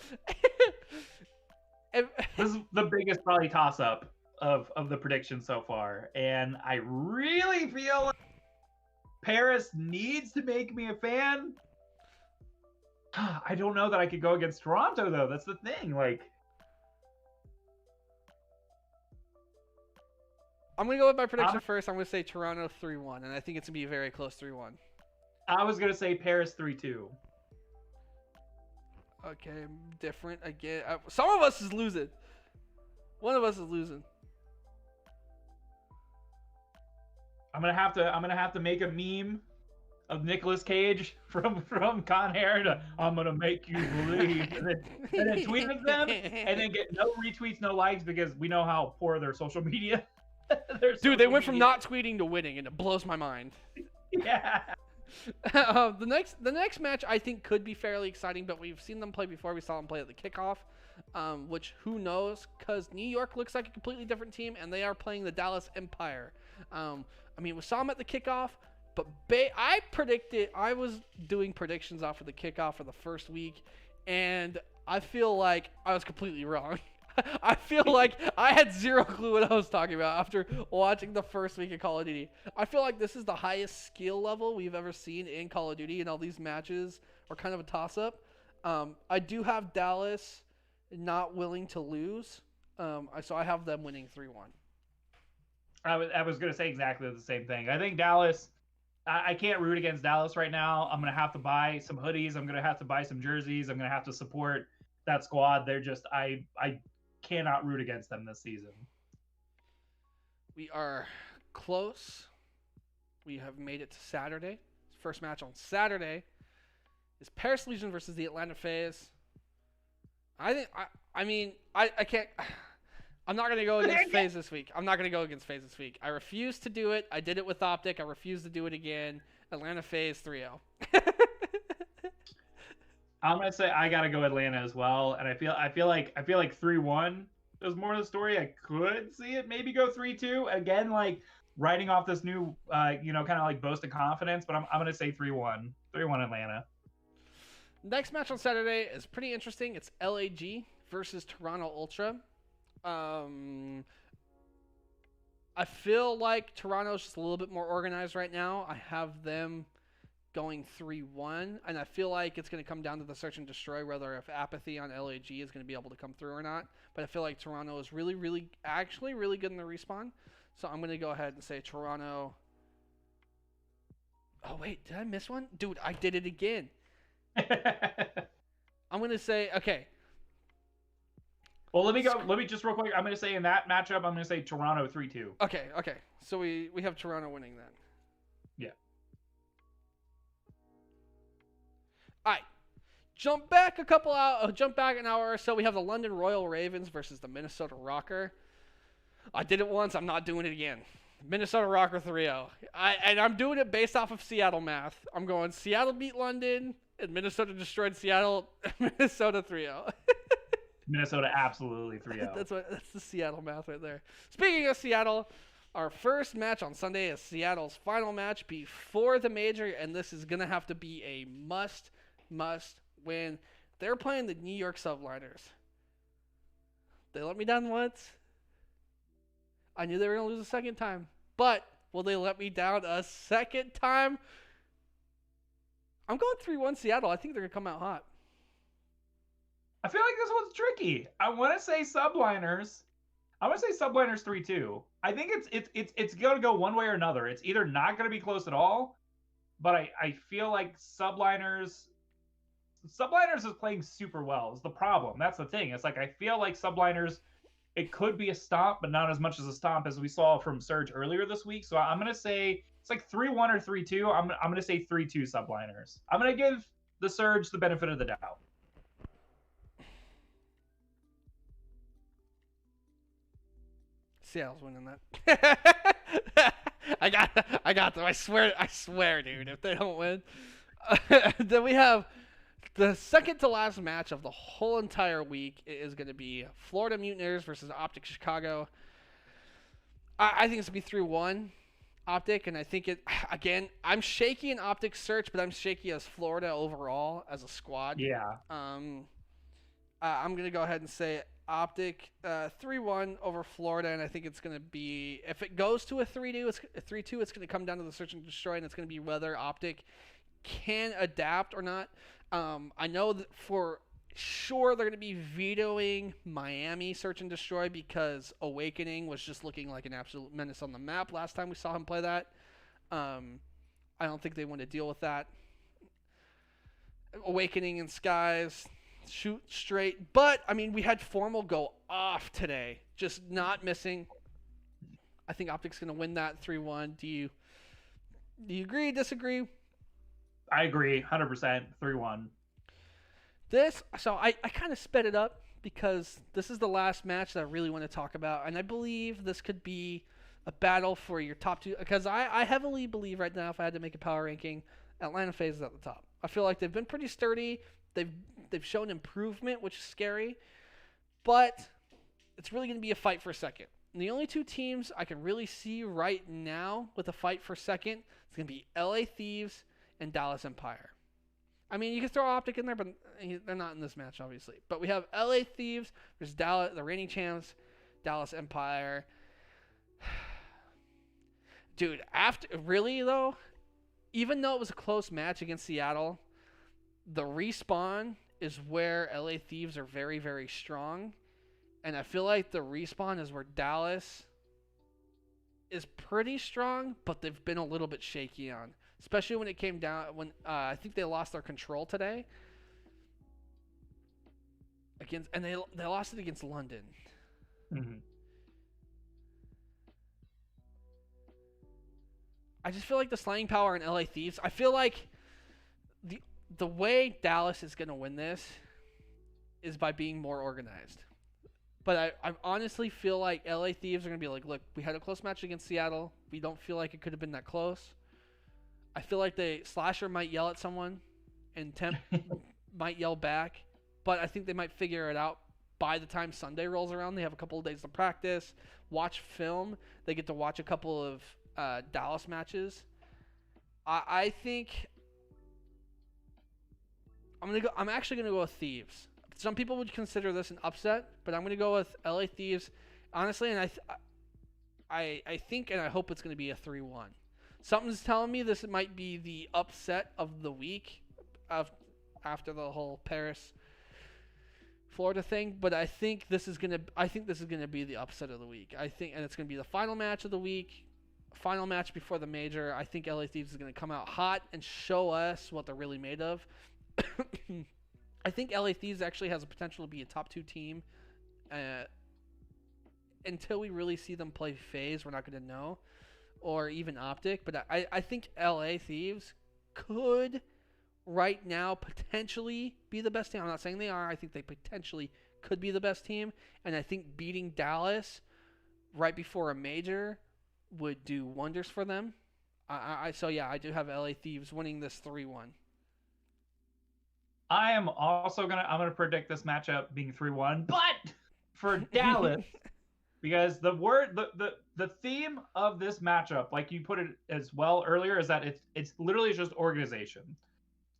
Speaker 2: This is the biggest probably toss-up of the prediction so far, and I really feel like Paris needs to make me a fan. I don't know that I could go against Toronto though. That's the thing. Like,
Speaker 1: I'm gonna go with my prediction first. I'm gonna say Toronto 3-1, and I think it's gonna be a very close 3-1.
Speaker 2: I was gonna say Paris 3-2.
Speaker 1: Okay, different again. Some of us is losing. One of us is losing.
Speaker 2: I'm gonna have to make a meme of Nicolas Cage from Con Air to "I'm gonna make you believe," and then tweet at them, and then get no retweets, no likes because we know how poor their social media.
Speaker 1: Dude, they went from not tweeting to winning, and it blows my mind.
Speaker 2: Yeah.
Speaker 1: The next match I think could be fairly exciting, but we've seen them play before. We saw them play at the kickoff, which who knows? Because New York looks like a completely different team, and they are playing the Dallas Empire. I mean, we saw them at the kickoff, but I was doing predictions off of the kickoff for the first week, and I feel like I was completely wrong. I feel like I had zero clue what I was talking about after watching the first week of Call of Duty. I feel like this is the highest skill level we've ever seen in Call of Duty, and all these matches are kind of a toss-up. I do have Dallas not willing to lose, so I have them winning 3-1.
Speaker 2: I was going to say exactly the same thing. I think Dallas, I can't root against Dallas right now. I'm going to have to buy some hoodies. I'm going to have to buy some jerseys. I'm going to have to support that squad. They're just, I cannot root against them this season.
Speaker 1: We are close. We have made it to Saturday. First match on Saturday is Paris Legion versus the Atlanta FaZe. I can't. I'm not going to go against FaZe this week. I refuse to do it. I did it with Optic. I refuse to do it again. Atlanta FaZe 3-0.
Speaker 2: I'm gonna say I gotta go Atlanta as well, and I feel like 3-1 is more of the story. I could see it maybe go 3-2 again, like writing off this new, kind of like boast of confidence. But I'm gonna say 3-1 Atlanta.
Speaker 1: Next match on Saturday is pretty interesting. It's LAG versus Toronto Ultra. I feel like Toronto's just a little bit more organized right now. I have them going 3-1, and I feel like it's going to come down to the search and destroy, whether if apathy on LAG is going to be able to come through or not. But I feel like Toronto is really good in the respawn, so I'm going to go ahead and say Toronto. Oh wait, did I miss one? Dude, I did it again. I'm going to say, okay.
Speaker 2: Well, let me just real quick. I'm going to say in that matchup, I'm going to say Toronto 3-2.
Speaker 1: Okay. So we have Toronto winning then.
Speaker 2: Yeah.
Speaker 1: All right, jump back an hour or so. We have the London Royal Ravens versus the Minnesota Rocker. I did it once. I'm not doing it again. Minnesota Rocker 3-0. And I'm doing it based off of Seattle math. I'm going Seattle beat London, and Minnesota destroyed Seattle. Minnesota 3-0.
Speaker 2: Minnesota absolutely 3-0.
Speaker 1: That's the Seattle math right there. Speaking of Seattle, our first match on Sunday is Seattle's final match before the major, and this is going to have to be a must win. They're playing the New York Subliners. They let me down once. I knew they were going to lose a second time. But will they let me down a second time? I'm going 3-1 Seattle. I think they're going to come out hot.
Speaker 2: I feel like this one's tricky. I want to say Subliners. I want to say Subliners 3-2. I think it's going to go one way or another. It's either not going to be close at all, but I feel like Subliners is playing super well is the problem. That's the thing. It's like I feel like Subliners it could be a stomp, but not as much as a stomp as we saw from Surge earlier this week. So I'm gonna say it's like 3-1 or 3-2. I'm gonna say 3-2 subliners. I'm gonna give the Surge the benefit of the doubt.
Speaker 1: Seattle's winning that. I got them. I swear, dude. If they don't win, then we have the second to last match of the whole entire week. It is going to be Florida Mutineers versus Optic Chicago. I think it's going to be 3-1 Optic, and I think it again. I'm shaky in Optic search, but I'm shaky as Florida overall as a squad.
Speaker 2: Yeah.
Speaker 1: I'm going to go ahead and say Optic 3-1 over Florida, and I think it's going to be, if it goes to a 3-2, it's going to come down to the search and destroy, and it's going to be whether Optic can adapt or not. I know that for sure they're going to be vetoing Miami search and destroy because Awakening was just looking like an absolute menace on the map last time we saw him play that. I don't think they want to deal with that. Awakening in Skies, shoot straight. But, I mean, we had Formal go off today. Just not missing. I think Optic's going to win that 3-1. Do you agree, disagree?
Speaker 2: I agree, 100%, 3-1.
Speaker 1: So I kind of sped it up because this is the last match that I really want to talk about. And I believe this could be a battle for your top two. Because I heavily believe right now, if I had to make a power ranking, Atlanta FaZe is at the top. I feel like they've been pretty sturdy. They've shown improvement, which is scary. But it's really going to be a fight for second. And the only two teams I can really see right now with a fight for second is going to be LA Thieves and Dallas Empire. I mean, you can throw Optic in there, but they're not in this match, obviously. But we have LA Thieves versus Dallas, the reigning champs, Dallas Empire. Dude, really though, even though it was a close match against Seattle, the respawn is where LA Thieves are very, very strong. And I feel like the respawn is where Dallas is pretty strong, but they've been a little bit shaky on. Especially when it came down, when I think they lost their control today. And they lost it against London.
Speaker 2: Mm-hmm.
Speaker 1: I just feel like the slaying power in LA Thieves. I feel like the way Dallas is going to win this is by being more organized. But I honestly feel like LA Thieves are going to be like, look, we had a close match against Seattle. We don't feel like it could have been that close. I feel like Slasher might yell at someone and Temp might yell back. But I think they might figure it out by the time Sunday rolls around. They have a couple of days to practice, watch film. They get to watch a couple of Dallas matches. I think I'm actually gonna go with Thieves. Some people would consider this an upset, but I'm gonna go with LA Thieves, honestly. And I think and I hope it's gonna be a 3-1. Something's telling me this might be the upset of the week, after the whole Paris, Florida thing. But I think this is gonna be the upset of the week. And it's gonna be the final match of the week. Final match before the major. I think LA Thieves is going to come out hot and show us what they're really made of. I think LA Thieves actually has the potential to be a top 2 team. Until we really see them play FaZe, we're not going to know. Or even Optic. But I think LA Thieves could, right now, potentially be the best team. I'm not saying they are. I think they potentially could be the best team. And I think beating Dallas right before a major would do wonders for them. I do have LA Thieves winning this 3-1.
Speaker 2: I'm gonna predict this matchup being 3-1, but for Dallas, because the theme of this matchup, like you put it as well earlier, is that it's literally just organization.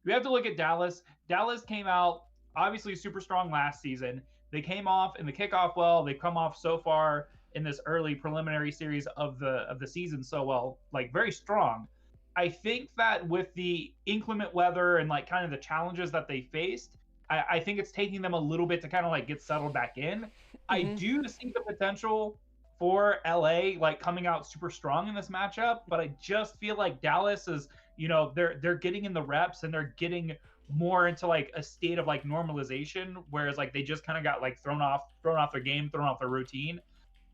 Speaker 2: You have to look at Dallas. Dallas came out obviously super strong last season. They came off in the kickoff well. They've come off so far in this early preliminary series of the season so well, like very strong. I think that with the inclement weather and like kind of the challenges that they faced, I think it's taking them a little bit to kind of like get settled back in. Mm-hmm. I do see the potential for LA like coming out super strong in this matchup, but I just feel like Dallas is, they're getting in the reps and they're getting more into like a state of like normalization, whereas like they just kind of got like thrown off their game, thrown off their routine.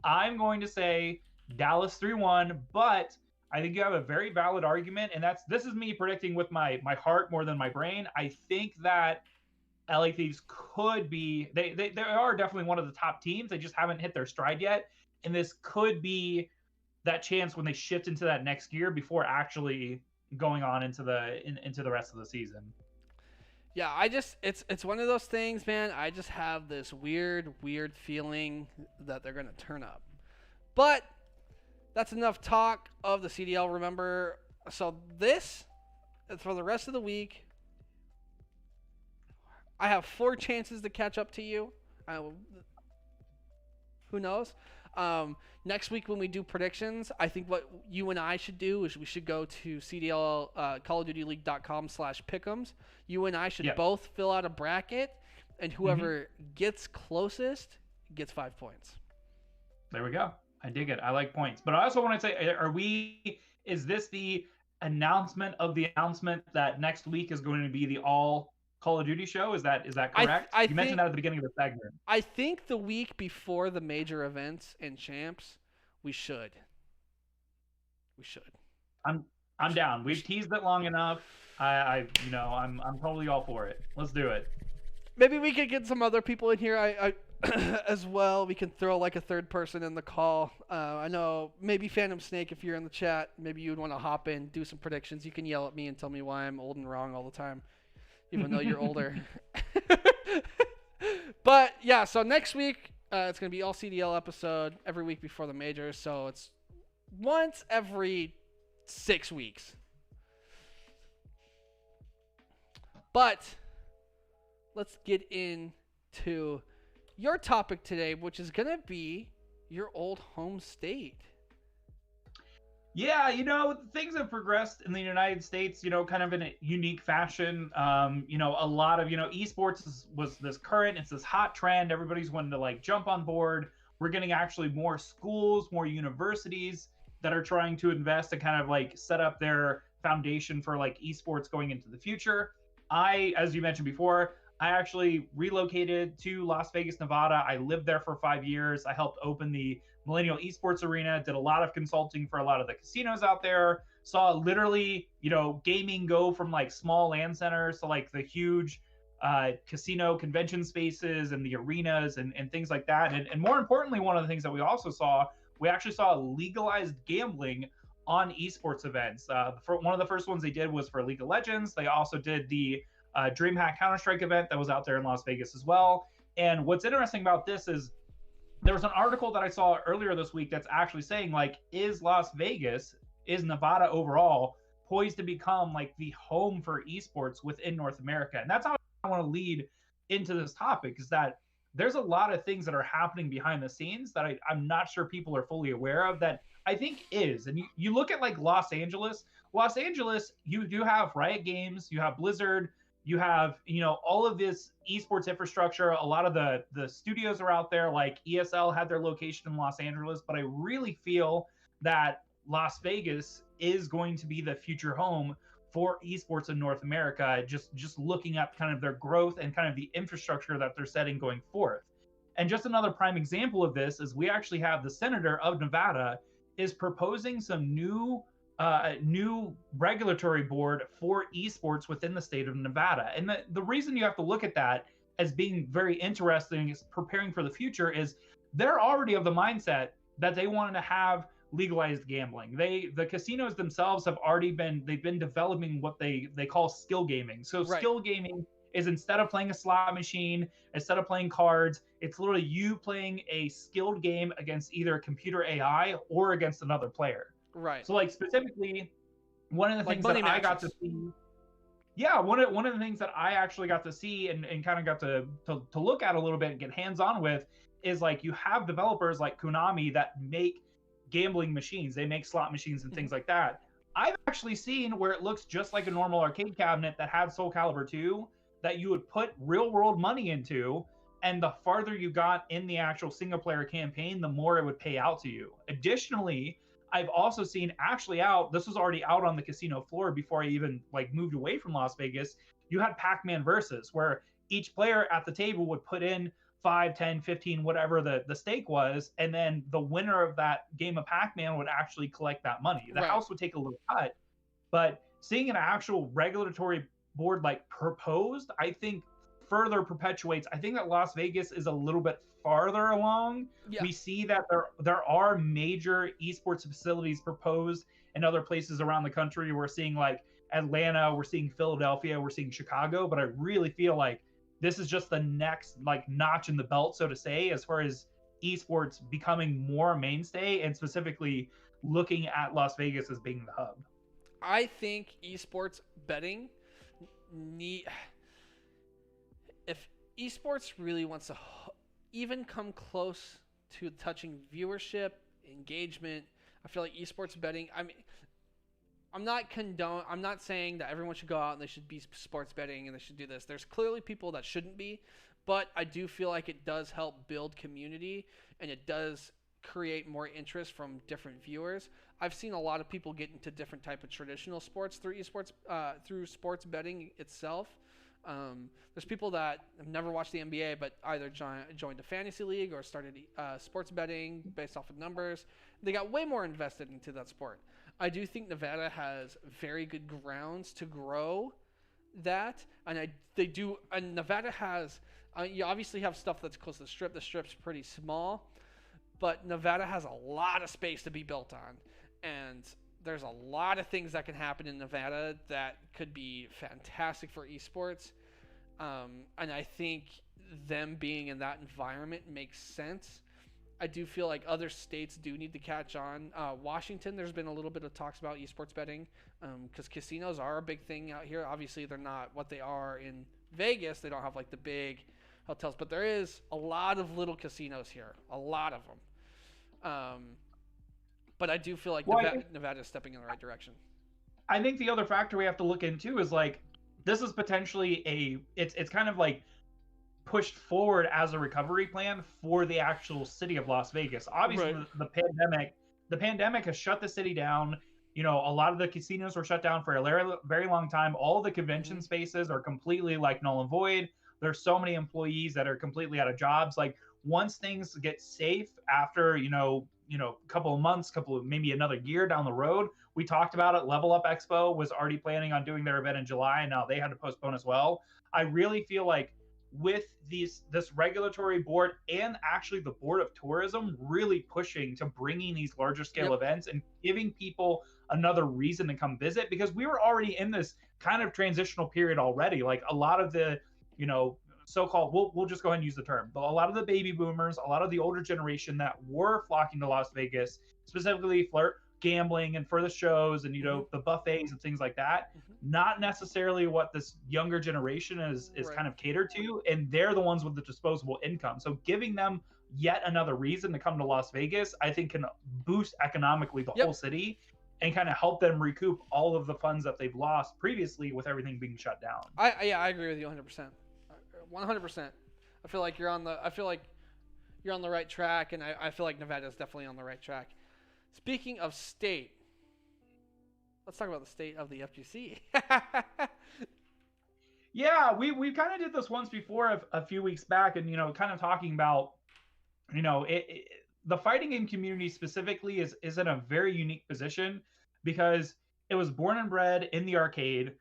Speaker 2: I'm going to say Dallas 3-1, but I think you have a very valid argument, and this is me predicting with my heart more than my brain. I think that LA Thieves could be they are definitely one of the top teams. They just haven't hit their stride yet, and this could be that chance when they shift into that next gear before actually going on into the rest of the season.
Speaker 1: Yeah, it's one of those things, man. I just have this weird feeling that they're gonna turn up. But that's enough talk of the CDL. Remember, so this for the rest of the week, I have 4 chances to catch up to you. Who knows? Next week when we do predictions, I think what you and I should do is we should go to CDL CallOfDutyLeague.com/pick'ems. You and I should both fill out a bracket, and whoever gets closest gets 5 points.
Speaker 2: There we go. I dig it. I like points. But I also want to say, is this the announcement of the announcement that next week is going to be the all Call of Duty show? Is that correct? You mentioned that at the beginning of the segment.
Speaker 1: I think the week before the major events and champs, we should.
Speaker 2: I'm down. We've teased it long enough. I'm totally all for it. Let's do it.
Speaker 1: Maybe we could get some other people in here. I as well. We can throw like a third person in the call. I know maybe Phantom Snake, if you're in the chat, maybe you would want to hop in, do some predictions. You can yell at me and tell me why I'm old and wrong all the time, even though you're older. But yeah, so next week it's gonna be all CDL episode every week before the majors. So it's once every 6 weeks. But let's get into your topic today, which is going to be your old home state.
Speaker 2: Yeah, things have progressed in the United States, kind of in a unique fashion. A lot of, esports was this current, it's this hot trend. Everybody's wanting to like jump on board. We're getting actually more schools, more universities that are trying to invest and kind of like set up their foundation for like esports going into the future. As you mentioned before, I actually relocated to Las Vegas, Nevada. I lived there for 5 years. I helped open the Millennial Esports Arena, did a lot of consulting for a lot of the casinos out there, saw literally, gaming go from like small LAN centers to like the huge casino convention spaces and the arenas and things like that. And more importantly, one of the things that we also saw, we actually saw legalized gambling on esports events. One of the first ones they did was for League of Legends. They also did the DreamHack Counter-Strike event that was out there in Las Vegas as well. And what's interesting about this is there was an article that I saw earlier this week that's actually saying like, is Nevada overall poised to become like the home for esports within North America? And that's how I want to lead into this topic, is that there's a lot of things that are happening behind the scenes that I'm not sure people are fully aware of that I think is. And you look at like Los Angeles, you do have Riot Games, you have Blizzard, you have, all of this esports infrastructure. A lot of the studios are out there, like ESL had their location in Los Angeles, but I really feel that Las Vegas is going to be the future home for esports in North America, just looking at kind of their growth and kind of the infrastructure that they're setting going forth. And just another prime example of this is we actually have the senator of Nevada is proposing some new regulatory board for esports within the state of Nevada. And the reason you have to look at that as being very interesting is preparing for the future is they're already of the mindset that they wanted to have legalized gambling. The casinos themselves have they've been developing what they call skill gaming. So right. Skill gaming is instead of playing a slot machine, instead of playing cards, it's literally you playing a skilled game against either a computer AI or against another player.
Speaker 1: Right.
Speaker 2: So like specifically, one of the things that I got to see, one of the things that I actually got to see and kind of got to look at a little bit and get hands-on with is like you have developers like Konami that make gambling machines. They make slot machines and things like that. I've actually seen where it looks just like a normal arcade cabinet that had Soul Calibur 2 that you would put real world money into, and the farther you got in the actual single player campaign, the more it would pay out to you. Additionally, I've also seen actually out, this was already out on the casino floor before I even like moved away from Las Vegas. You had Pac-Man versus where each player at the table would put in 5, 10, 15, whatever the stake was. And then the winner of that game of Pac-Man would actually collect that money. The
Speaker 1: Right.
Speaker 2: house would take a little cut, but seeing an actual regulatory board like proposed, I think further perpetuates. I think that Las Vegas is a little bit farther along.
Speaker 1: Yeah.
Speaker 2: We see that there are major esports facilities proposed in other places around the country. We're seeing like Atlanta, we're seeing Philadelphia, we're seeing Chicago, but I really feel like this is just the next like notch in the belt, so to say, as far as esports becoming more mainstay and specifically looking at Las Vegas as being the hub.
Speaker 1: I think esports betting if esports really wants to even come close to touching viewership, engagement, I feel like esports betting, I mean, I'm not saying that everyone should go out and they should be sports betting and they should do this. There's clearly people that shouldn't be, but I do feel like it does help build community and it does create more interest from different viewers. I've seen a lot of people get into different type of traditional sports through esports, through sports betting itself. There's people that have never watched the NBA but either joined a fantasy league or started sports betting based off of numbers. They got way more invested into that sport. I do think Nevada has very good grounds to grow that, and Nevada has. You obviously have stuff that's close to the Strip. The Strip's pretty small, but Nevada has a lot of space to be built on, and there's a lot of things that can happen in Nevada that could be fantastic for esports. And I think them being in that environment makes sense. I do feel like other states do need to catch on. Washington, there's been a little bit of talks about esports betting because casinos are a big thing out here. Obviously, they're not what they are in Vegas. They don't have like the big hotels, but there is a lot of little casinos here, a lot of them. But I do feel like Nevada is stepping in the right direction.
Speaker 2: I think the other factor we have to look into is like this is potentially it's kind of like pushed forward as a recovery plan for the actual city of Las Vegas. Obviously, right. the pandemic has shut the city down. You know, a lot of the casinos were shut down for a very long time. All the convention spaces are completely like null and void. There's so many employees that are completely out of jobs. Like once things get safe after, you know, a couple of months, maybe another year down the road, we talked about it. Level Up Expo was already planning on doing their event in July, and now they had to postpone as well. I really feel like with this regulatory board and actually the Board of Tourism really pushing to bringing these larger scale events and giving people another reason to come visit, because we were already in this kind of transitional period already. Like a lot of the, you know, so-called, we'll just go ahead and use the term, but a lot of the baby boomers, a lot of the older generation that were flocking to Las Vegas, specifically for gambling and for the shows and, you know, the buffets and things like that, not necessarily what this younger generation is right. kind of catered to, and they're the ones with the disposable income. So giving them yet another reason to come to Las Vegas, I think can boost economically the whole city and kind of help them recoup all of the funds that they've lost previously with everything being shut down.
Speaker 1: I agree with you 100%. 100%. I feel like you're on the right track, and I feel like Nevada is definitely on the right track. Speaking of state, let's talk about the state of the FGC.
Speaker 2: Yeah, we kind of did this once before a few weeks back, and, you know, kind of talking about, you know, the fighting game community specifically is in a very unique position because it was born and bred in the arcade.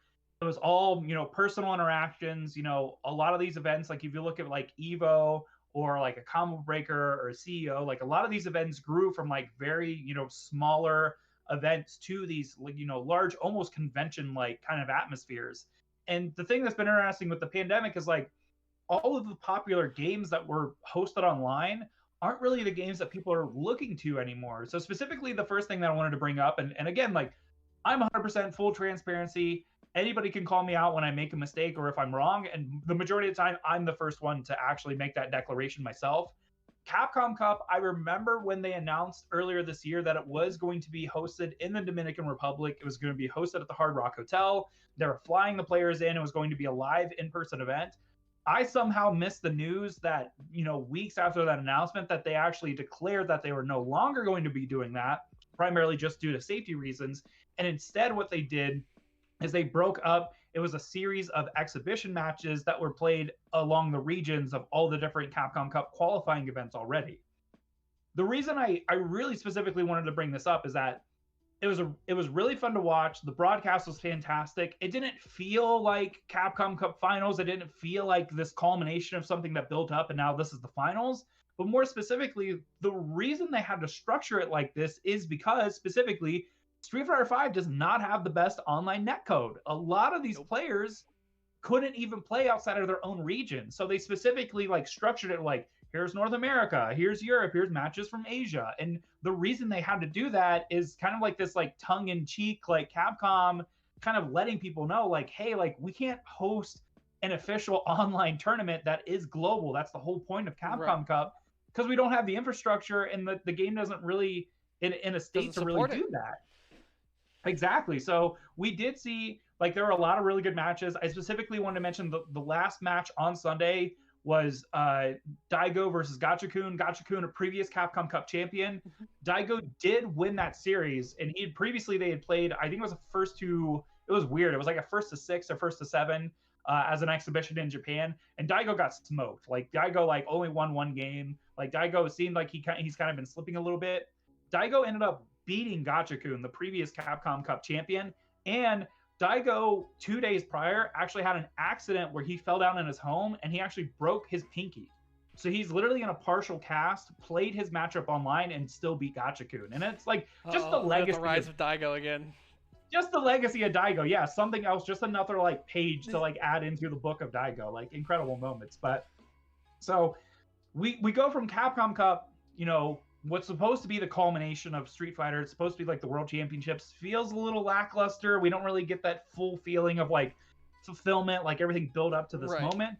Speaker 2: It was all, you know, personal interactions. You know, a lot of these events, like if you look at like Evo or like a Combo Breaker or a CEO, like a lot of these events grew from like very, you know, smaller events to these, like, you know, large, almost convention like kind of atmospheres. And the thing that's been interesting with the pandemic is like all of the popular games that were hosted online aren't really the games that people are looking to anymore. So specifically, the first thing that I wanted to bring up, and again, like I'm 100% full transparency. Anybody can call me out when I make a mistake or if I'm wrong. And the majority of the time, I'm the first one to actually make that declaration myself. Capcom Cup, I remember when they announced earlier this year that it was going to be hosted in the Dominican Republic. It was going to be hosted at the Hard Rock Hotel. They were flying the players in. It was going to be a live in-person event. I somehow missed the news that, you know, weeks after that announcement that they actually declared that they were no longer going to be doing that primarily just due to safety reasons. And instead, what they did is they broke up. It was a series of exhibition matches that were played along the regions of all the different Capcom Cup qualifying events already. The reason I really specifically wanted to bring this up is that it was really fun to watch. The broadcast was fantastic. It didn't feel like Capcom Cup finals. It didn't feel like this culmination of something that built up and now this is the finals. But more specifically, the reason they had to structure it like this is because specifically Street Fighter V does not have the best online netcode. A lot of these players couldn't even play outside of their own region. So they specifically like structured it like, here's North America, here's Europe, here's matches from Asia. And the reason they had to do that is kind of like this like tongue-in-cheek, like Capcom kind of letting people know like, hey, like we can't host an official online tournament that is global. That's the whole point of Capcom Cup, because we don't have the infrastructure and the game doesn't really in a state to really do that. Exactly. So we did see like there were a lot of really good matches. I specifically wanted to mention the last match on Sunday was Daigo versus Gachikun. Gachikun, a previous Capcom Cup champion. Daigo did win that series, and they had played, I think it was the first two, it was weird. It was like a 1-6 or 1-7 as an exhibition in Japan, and Daigo got smoked. Like Daigo like only won one game. Like Daigo seemed like he's kind of been slipping a little bit. Daigo ended up beating Gachikun, the previous Capcom Cup champion, and Daigo 2 days prior actually had an accident where he fell down in his home and he actually broke his pinky. So he's literally in a partial cast, played his matchup online, and still beat Gachikun. And it's like just the legacy.
Speaker 1: The rise of Daigo again.
Speaker 2: Just the legacy of Daigo. Yeah, something else, just another like page to like add into the book of Daigo. Like incredible moments. But so we go from Capcom Cup, you know, what's supposed to be the culmination of Street Fighter. It's supposed to be like the World Championships. Feels a little lackluster. We don't really get that full feeling of like fulfillment, like everything built up to this moment.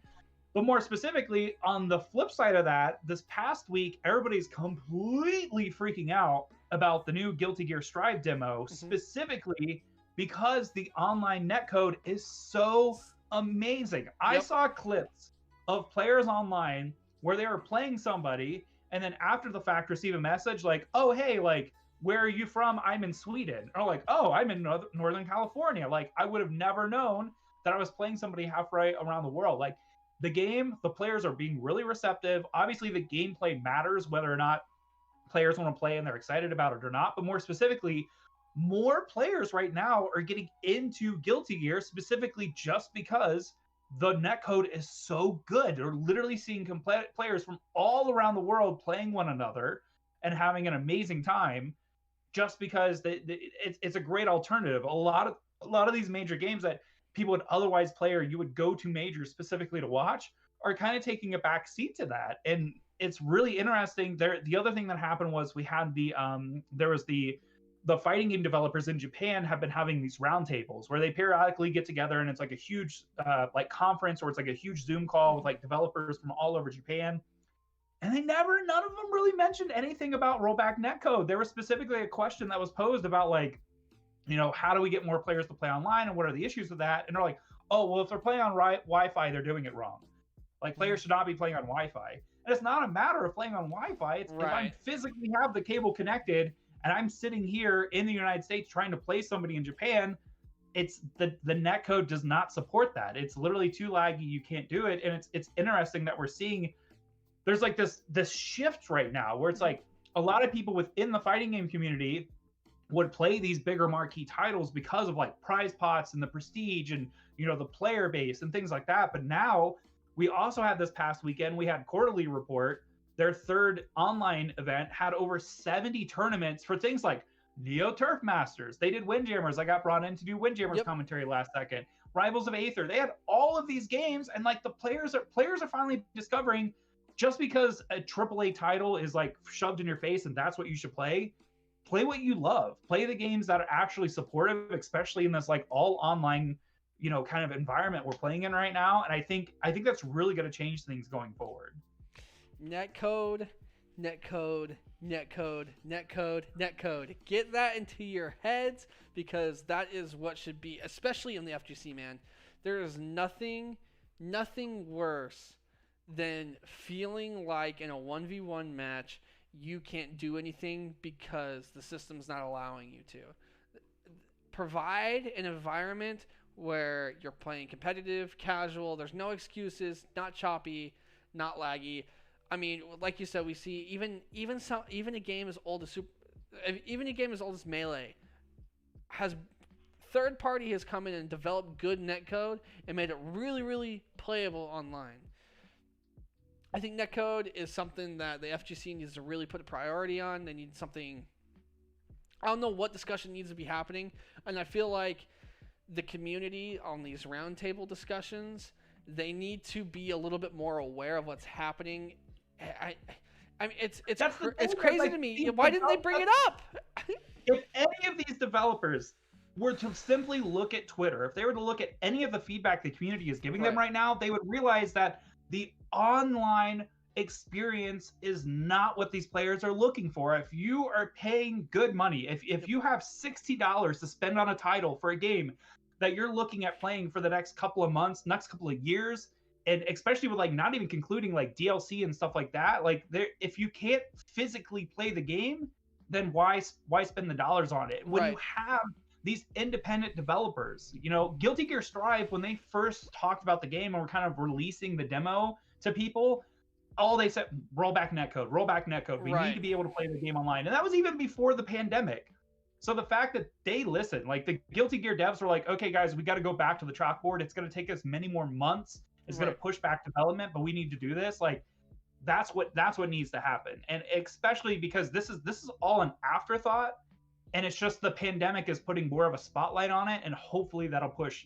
Speaker 2: But more specifically, on the flip side of that, this past week, everybody's completely freaking out about the new Guilty Gear Strive demo, specifically because the online netcode is so amazing. I saw clips of players online where they were playing somebody and then after the fact receive a message like, oh, hey, like, where are you from? I'm in Sweden. Or like, oh, I'm in Northern California. Like, I would have never known that I was playing somebody halfway around the world. Like, the game, the players are being really receptive. Obviously, the gameplay matters, whether or not players want to play and they're excited about it or not. But more specifically, more players right now are getting into Guilty Gear specifically just because the netcode is so good. They're literally seeing players from all around the world playing one another and having an amazing time just because it's a great alternative. A lot of these major games that people would otherwise play or you would go to majors specifically to watch are kind of taking a back seat to that. And it's really interesting. The other thing that happened was we had the fighting game developers in Japan have been having these roundtables where they periodically get together and it's like a huge like conference or it's like a huge Zoom call with like developers from all over Japan. And none of them really mentioned anything about rollback netcode. There was specifically a question that was posed about like, you know, how do we get more players to play online and what are the issues with that? And they're like, oh, well, if they're playing on Wi-Fi, they're doing it wrong. Like players should not be playing on Wi-Fi. And it's not a matter of playing on Wi-Fi. It's if I physically have the cable connected and I'm sitting here in the United States trying to play somebody in Japan, it's the netcode does not support that. It's literally too laggy. You can't do it. And it's interesting that we're seeing there's like this shift right now where it's like a lot of people within the fighting game community would play these bigger marquee titles because of like prize pots and the prestige and, you know, the player base and things like that. But now we also had this past weekend, we had Quarterly Report. Their third online event had over 70 tournaments for things like Neo Turf Masters. They did Windjammers. I got brought in to do Windjammers commentary last second. Rivals of Aether. They had all of these games, and like the players are finally discovering just because a AAA title is like shoved in your face and that's what you should play. Play what you love. Play the games that are actually supportive, especially in this like all online, you know, kind of environment we're playing in right now. And I think that's really going to change things going forward.
Speaker 1: Netcode. Get that into your heads because that is what should be, especially in the FGC, man. There is nothing worse than feeling like in a 1v1 match you can't do anything because the system's not allowing you to. Provide an environment where you're playing competitive, casual, there's no excuses, not choppy, not laggy. I mean, like you said, we see even a game as old as Melee has third party has come in and developed good netcode and made it really, really playable online. I think netcode is something that the FGC needs to really put a priority on. They need something. I don't know what discussion needs to be happening, and I feel like the community on these roundtable discussions, they need to be a little bit more aware of what's happening. I mean, it's crazy
Speaker 2: like,
Speaker 1: to me. Why didn't they bring it up?
Speaker 2: If any of these developers were to simply look at Twitter, if they were to look at any of the feedback the community is giving them right now, they would realize that the online experience is not what these players are looking for. If you are paying good money, if you have $60 to spend on a title for a game that you're looking at playing for the next couple of months, next couple of years, and especially with like not even concluding like DLC and stuff like that, like if you can't physically play the game, then why spend the dollars on it? When you have these independent developers, you know, Guilty Gear Strive, when they first talked about the game and were kind of releasing the demo to people, all they said, roll back netcode. We need to be able to play the game online. And that was even before the pandemic. So the fact that they listened, like the Guilty Gear devs were like, okay, guys, we got to go back to the chalkboard. It's going to take us many more months. It's going to push back development, but we need to do this. Like, that's what needs to happen. And especially because this is all an afterthought. And it's just the pandemic is putting more of a spotlight on it, and hopefully that'll push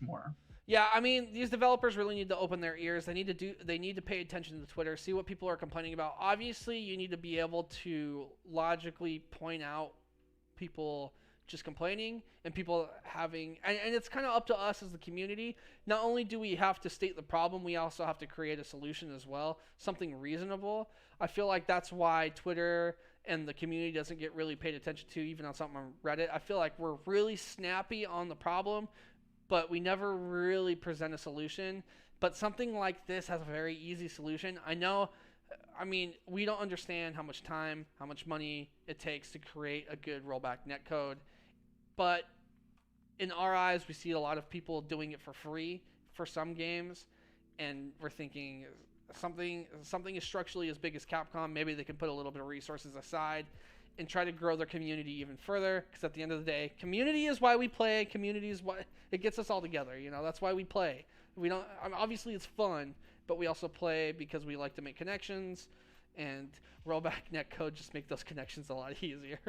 Speaker 2: more.
Speaker 1: Yeah, I mean, these developers really need to open their ears. They need to pay attention to Twitter, see what people are complaining about. Obviously, you need to be able to logically point out people just complaining and people having, and it's kind of up to us as the community. Not only do we have to state the problem, we also have to create a solution as well, something reasonable. I feel like that's why Twitter and the community doesn't get really paid attention to, even on something on Reddit. I feel like we're really snappy on the problem, but we never really present a solution. But something like this has a very easy solution. I mean, we don't understand how much time, how much money it takes to create a good rollback netcode. But in our eyes, we see a lot of people doing it for free for some games. And we're thinking something is structurally as big as Capcom. Maybe they can put a little bit of resources aside and try to grow their community even further, because at the end of the day, community is why we play. Community is what it gets us all together. You know, that's why we play. We don't, I mean, obviously it's fun, but we also play because we like to make connections, and rollback netcode just make those connections a lot easier.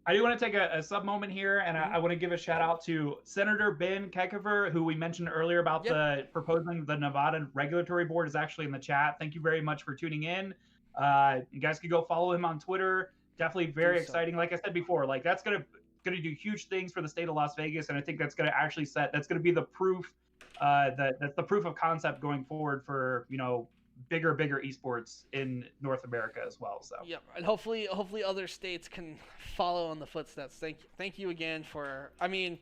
Speaker 2: I do want to take a sub moment here, and I want to give a shout out to Senator Ben Kekefer, who we mentioned earlier about the proposing the Nevada Regulatory Board, is actually in the chat. Thank you very much for tuning in. You guys could go follow him on Twitter. Definitely very exciting. Like I said before, like that's gonna do huge things for the state of Las Vegas, and I think that's gonna actually that's gonna be the proof that's the proof of concept going forward for, you know, bigger esports in North America as well. So
Speaker 1: yeah, and hopefully other states can follow in the footsteps. Thank you again for, I mean,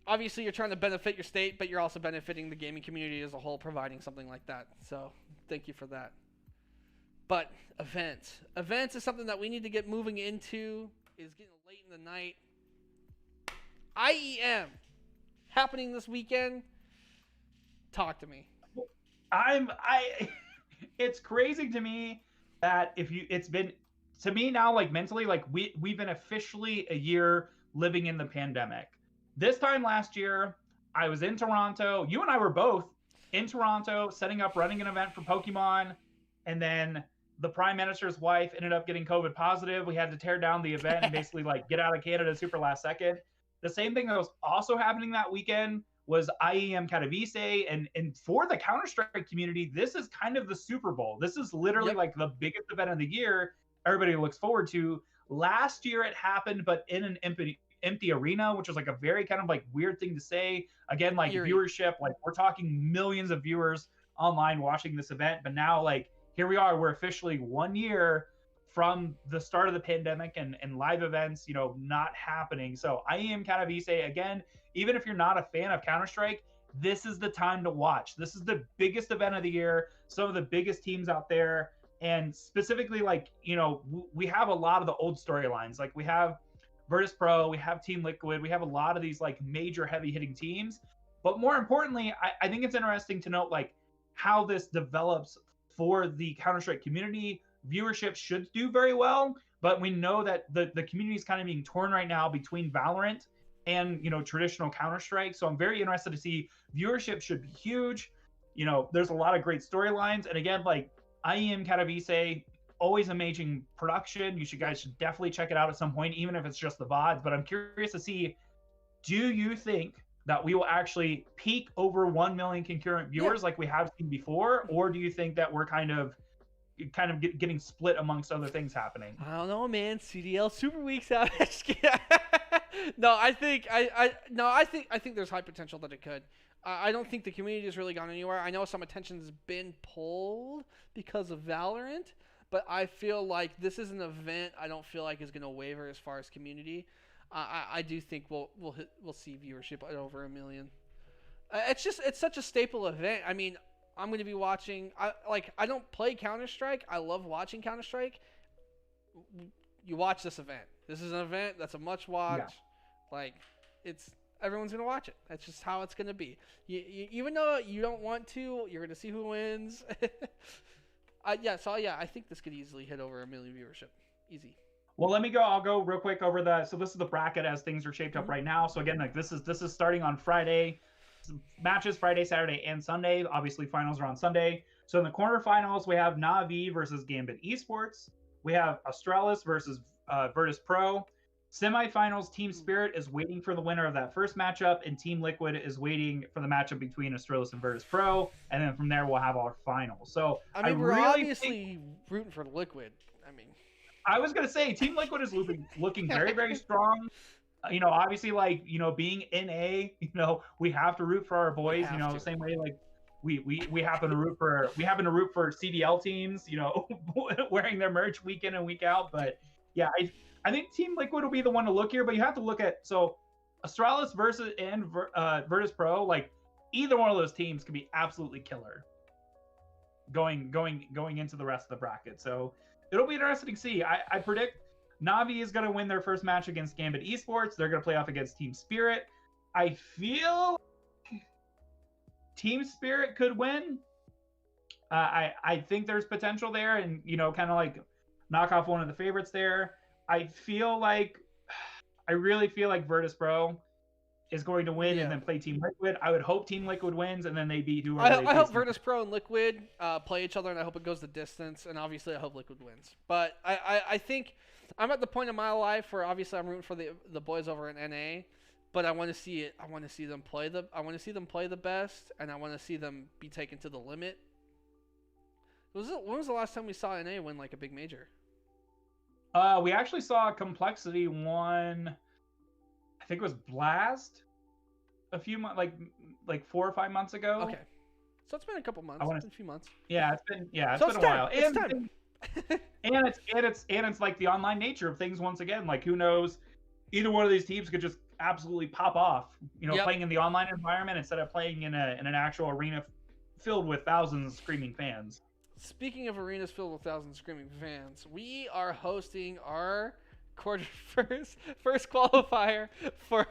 Speaker 1: obviously you're trying to benefit your state, but you're also benefiting the gaming community as a whole, providing something like that. So thank you for that. But events is something that we need to get moving into. Is getting late in the night. IEM happening this weekend. Talk to me.
Speaker 2: It's crazy to me that it's been, to me now, like mentally, like we've been officially a year living in the pandemic. This time last year, I was in Toronto. You and I were both in Toronto, running an event for Pokemon, and then the Prime Minister's wife ended up getting COVID positive. We had to tear down the event and basically like get out of Canada super last second. The same thing that was also happening that weekend was IEM Katowice, and for the Counter-Strike community, this is kind of the Super Bowl. This is literally like the biggest event of the year. Everybody looks forward to. Last year it happened, but in an empty arena, which was like a very kind of like weird thing to say. Again, like viewership, like we're talking millions of viewers online watching this event, but now like here we are, we're officially 1 year from the start of the pandemic and live events, you know, not happening. So IEM Katowice, again, even if you're not a fan of Counter-Strike, this is the time to watch. This is the biggest event of the year. Some of the biggest teams out there. And specifically, like, we have a lot of the old storylines. Like we have Virtus Pro, we have Team Liquid, we have a lot of these like major heavy hitting teams. But more importantly, I think it's interesting to note like how this develops for the Counter-Strike community. Viewership should do very well, but we know that the community is kind of being torn right now between Valorant and traditional Counter-Strike. So I'm very interested to see. Viewership should be huge. There's a lot of great storylines, and again, like IEM Katowice, always amazing production. You guys should definitely check it out at some point, even if it's just the VODs. But I'm curious to see, do you think that we will actually peak over 1 million concurrent viewers like we have seen before, or do you think that we're kind of getting split amongst other things happening?
Speaker 1: I don't know, man. CDL Super Week's out. No, I think there's high potential that it could. I don't think the community has really gone anywhere. I know some attention has been pulled because of Valorant, but I feel like this is an event I don't feel like is going to waver as far as community. I do think we'll see viewership at over 1 million. It's such a staple event. I mean, I'm going to be watching. I don't play Counter-Strike. I love watching Counter-Strike. You watch this event. This is an event that's a much watch. Yeah. Like, everyone's going to watch it. That's just how it's going to be. Even though you don't want to, you're going to see who wins. I think this could easily hit over 1 million viewership. Easy.
Speaker 2: Well, I'll go real quick over so this is the bracket as things are shaped up right now. So again, like this is starting on Friday. Matches Friday, Saturday, and Sunday. Obviously, finals are on Sunday. So in the quarterfinals, we have Na'Vi versus Gambit Esports. We have Australis versus Virtus Pro. Semifinals, Team Spirit is waiting for the winner of that first matchup, and Team Liquid is waiting for the matchup between Australis and Virtus Pro. And then from there, we'll have our finals. So
Speaker 1: we're obviously rooting for Liquid.
Speaker 2: I was going to say, Team Liquid is looking very, very strong. Obviously, like, being NA, we have to root for our boys, same way, like, we happen to root for CDL teams, wearing their merch week in and week out. But yeah, I think Team Liquid will be the one to look here, but you have to look at, so Australis versus Virtus Pro, like, either one of those teams could be absolutely killer going into the rest of the bracket. So it'll be interesting to see. I predict Na'Vi is going to win their first match against Gambit Esports. They're going to play off against Team Spirit. I feel Team Spirit could win. I think there's potential there, and kind of like knock off one of the favorites there. I really feel like Virtus Pro is going to win and then play Team Liquid. I would hope Team Liquid wins, and then they beat whoever.
Speaker 1: I hope Virtus Pro and Liquid play each other, and I hope it goes the distance. And obviously, I hope Liquid wins. But I think I'm at the point in my life where obviously I'm rooting for the boys over in NA, but I want to see it. I want to see them play the best, and I want to see them be taken to the limit. When was the last time we saw NA win like a big major?
Speaker 2: We actually saw Complexity won. I think it was Blast a few months, like 4 or 5 months ago.
Speaker 1: Okay, so it's been a couple months. It's been a few months.
Speaker 2: Yeah, it's been a while.
Speaker 1: It's time.
Speaker 2: and it's like the online nature of things once again. Like, who knows? Either one of these teams could just absolutely pop off. Playing in the online environment instead of playing in an actual arena filled with thousands of screaming fans.
Speaker 1: Speaking of arenas filled with thousands of screaming fans, we are hosting our first qualifier for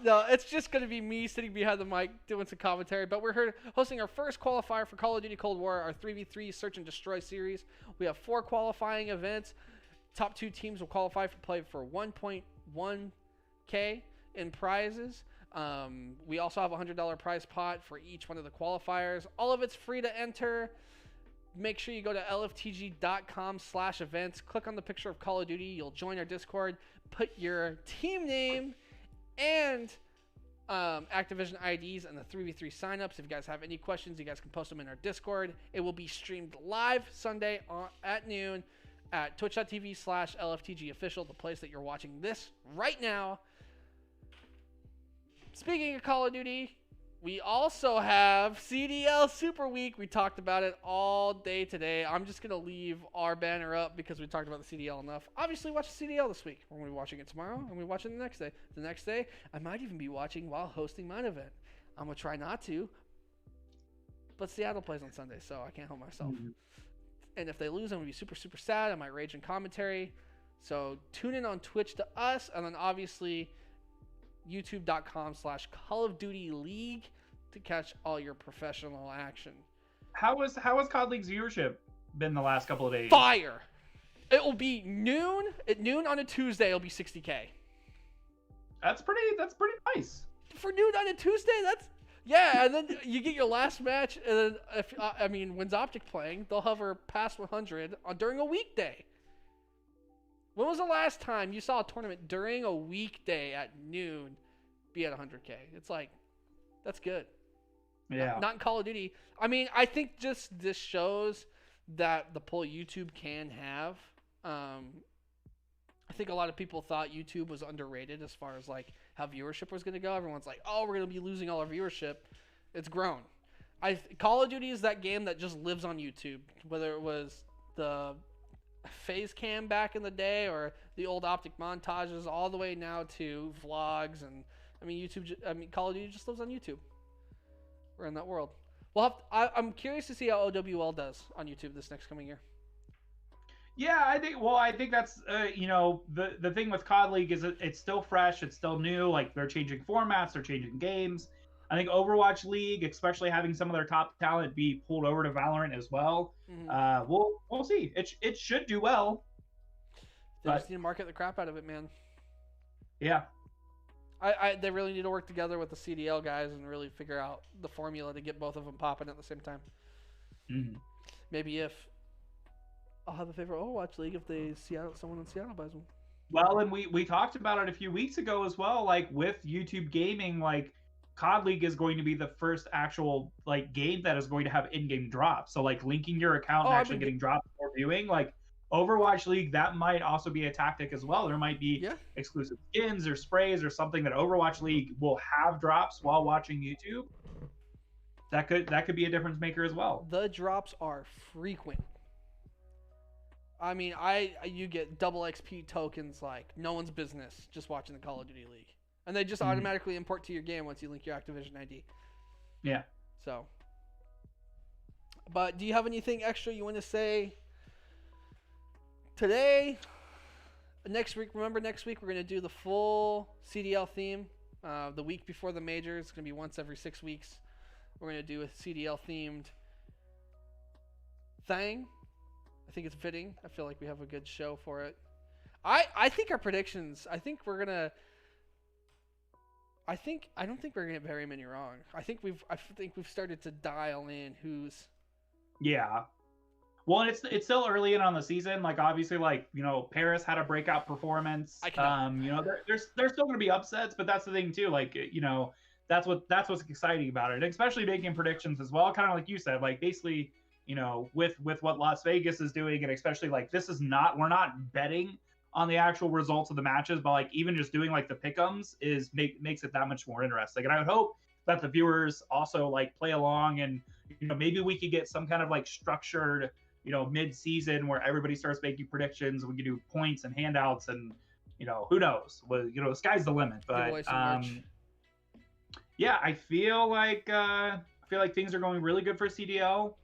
Speaker 1: no, it's just going to be me sitting behind the mic doing some commentary, but we're hosting our first qualifier for Call of Duty Cold War, our 3v3 Search and Destroy series. We have 4 qualifying events. Top 2 teams will qualify for play for 1.1k in prizes. We also have a $100 prize pot for each one of the qualifiers. All of it's free to enter. Make sure you go to lftg.com/events. Click on the picture of Call of Duty. You'll join our Discord. Put your team name and Activision IDs and the 3v3 signups. If you guys have any questions, you guys can post them in our Discord. It will be streamed live Sunday at noon at twitch.tv/LFTG official, the place that you're watching this right now. Speaking of Call of Duty, we also have CDL Super Week. We talked about it all day today. I'm just going to leave our banner up because we talked about the CDL enough. Obviously, watch the CDL this week. We're going to be watching it tomorrow, and we're watching it the next day. The next day, I might even be watching while hosting mine event. I'm going to try not to, but Seattle plays on Sunday, so I can't help myself. And if they lose, I'm going to be super, super sad. I might rage in commentary. So tune in on Twitch to us. And then obviously youtube.com/Call of Duty League to catch all your professional action.
Speaker 2: How has COD League's viewership been the last couple of days?
Speaker 1: Fire! It will be noon. At noon on a Tuesday, it'll be 60K.
Speaker 2: That's pretty nice.
Speaker 1: For noon on a Tuesday, that's... Yeah, and then you get your last match, and then when Optic playing, they'll hover past 100 during a weekday. When was the last time you saw a tournament during a weekday at noon be at 100K? It's like, that's good.
Speaker 2: Yeah.
Speaker 1: Not in Call of Duty. I mean, I think just this shows that the pull YouTube can have. I think a lot of people thought YouTube was underrated as far as like how viewership was going to go. Everyone's like, oh, we're going to be losing all our viewership. It's grown. Call of Duty is that game that just lives on YouTube, whether it was the phase cam back in the day or the old Optic montages all the way now to vlogs. And Call of Duty just lives on YouTube. We're in that world. I'm curious to see how OWL does on YouTube this next coming year.
Speaker 2: Yeah, I think that's the thing with COD League is it's still fresh, it's still new. Like they're changing formats, they're changing games. I think Overwatch League, especially having some of their top talent be pulled over to Valorant as well. Mm-hmm. We'll see. It should do well.
Speaker 1: They just need to market the crap out of it, man.
Speaker 2: Yeah.
Speaker 1: They really need to work together with the CDL guys and really figure out the formula to get both of them popping at the same time.
Speaker 2: Mm-hmm.
Speaker 1: Maybe if I'll have a favorite Overwatch League if someone in Seattle buys one.
Speaker 2: Well, and we talked about it a few weeks ago as well. Like with YouTube gaming, like COD League is going to be the first actual like game that is going to have in-game drops. So like linking your account and actually getting drops for viewing. Like Overwatch League, that might also be a tactic as well. There might be exclusive skins or sprays or something that Overwatch League will have drops while watching YouTube. That could be a difference maker as well.
Speaker 1: The drops are frequent. I mean, you get double XP tokens like no one's business just watching the Call of Duty League. And they just automatically import to your game once you link your Activision ID.
Speaker 2: Yeah.
Speaker 1: So. But do you have anything extra you want to say today? Next week we're going to do the full CDL theme. The week before the major, it's going to be once every 6 weeks. We're going to do a CDL themed thing. I think it's fitting. I feel like we have a good show for it. I think our predictions, I don't think we're gonna get very many wrong. I think we've started to dial in who's.
Speaker 2: Yeah. Well, it's still early in on the season. Like obviously, like Paris had a breakout performance. There's still gonna be upsets, but that's the thing too. Like that's what's exciting about it, and especially making predictions as well. Kind of like you said, like basically. With what Las Vegas is doing, and especially like we're not betting on the actual results of the matches, but like even just doing like the pick'ems makes it that much more interesting. And I would hope that the viewers also like play along, and maybe we could get some kind of like structured mid-season where everybody starts making predictions. We can do points and handouts, and who knows? Well, the sky's the limit. But yeah, I feel like things are going really good for CDL.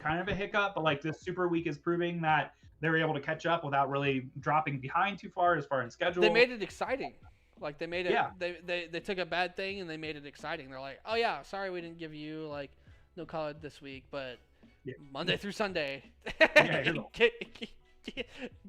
Speaker 2: Kind of a hiccup, but like this Super Week is proving that they were able to catch up without really dropping behind too far as far in schedule.
Speaker 1: They made it exciting. Like they made it. Yeah. They took a bad thing and they made it exciting. They're like, oh yeah, sorry we didn't give you like no college this week, but Monday through Sunday. Get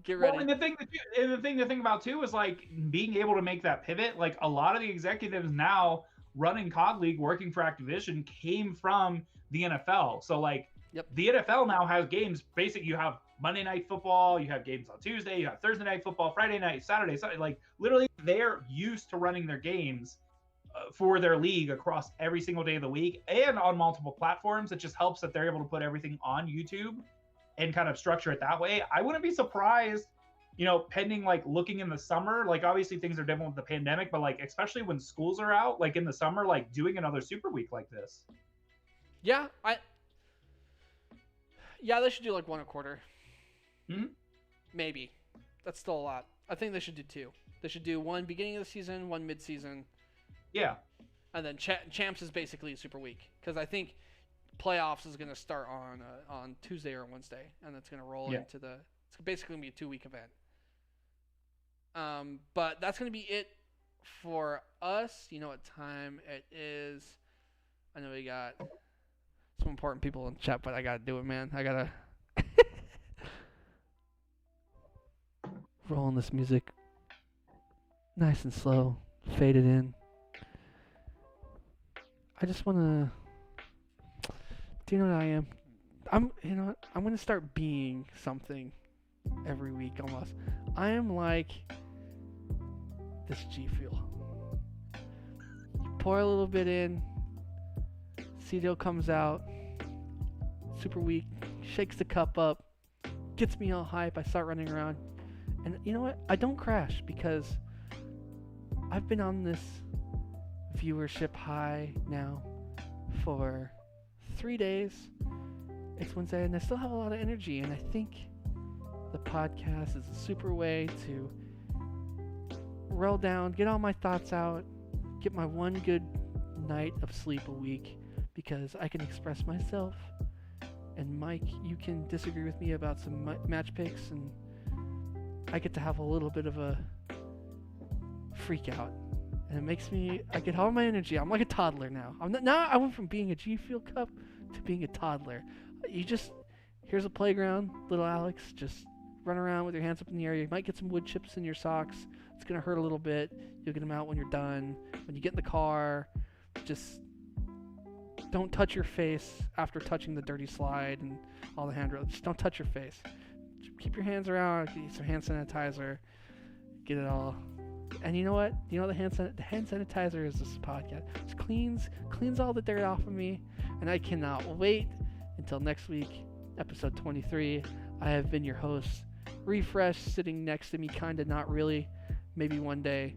Speaker 1: ready.
Speaker 2: Well, and the thing to think about too is like being able to make that pivot. Like a lot of the executives now running COD League, working for Activision, came from the NFL. So like the NFL now has games. Basically, you have Monday Night Football, you have games on Tuesday, you have Thursday Night Football, Friday night, Saturday. Like literally, they're used to running their games for their league across every single day of the week and on multiple platforms. It just helps that they're able to put everything on YouTube and kind of structure it that way. I wouldn't be surprised. Pending like looking in the summer, like obviously things are different with the pandemic, but like especially when schools are out, like in the summer, like doing another Super Week like this.
Speaker 1: Yeah, they should do like one a quarter. Maybe. That's still a lot. I think they should do 2. They should do one beginning of the season, one mid-season.
Speaker 2: Yeah.
Speaker 1: And then Champs is basically a Super Week because I think playoffs is going to start on Tuesday or Wednesday, and it's going to roll into the. It's basically going to be a 2-week event. But that's going to be it for us. You know what time it is? I know we got some important people in chat, but I got to do it, man. I got to rolling this music nice and slow, fade it in. I just want to. Do you know what I am? You know what? I'm going to start being something every week almost. I am like this G Fuel. You pour a little bit in, CDO comes out, super weak, shakes the cup up, gets me all hype. I start running around. And you know what? I don't crash because I've been on this viewership high now for 3 days. It's Wednesday and I still have a lot of energy, and I think the podcast is a super way to roll down, get all my thoughts out, get my one good night of sleep a week, because I can express myself. And Mike, you can disagree with me about some match picks, and I get to have a little bit of a freak out. And it makes me, I get all my energy. I'm like a toddler now. Now I went from being a G Fuel cup to being a toddler. Here's a playground, little Alex, just run around with your hands up in the air. You might get some wood chips in your socks. It's going to hurt a little bit. You'll get them out when you're done. When you get in the car, just don't touch your face after touching the dirty slide and all the handrails. Just don't touch your face. Just keep your hands around, get some hand sanitizer, get it all. And you know what? You know the hand sanitizer is this podcast. It cleans all the dirt off of me, and I cannot wait until next week, episode 23. I have been your host, Refresh, sitting next to me, kinda, not really, maybe one day.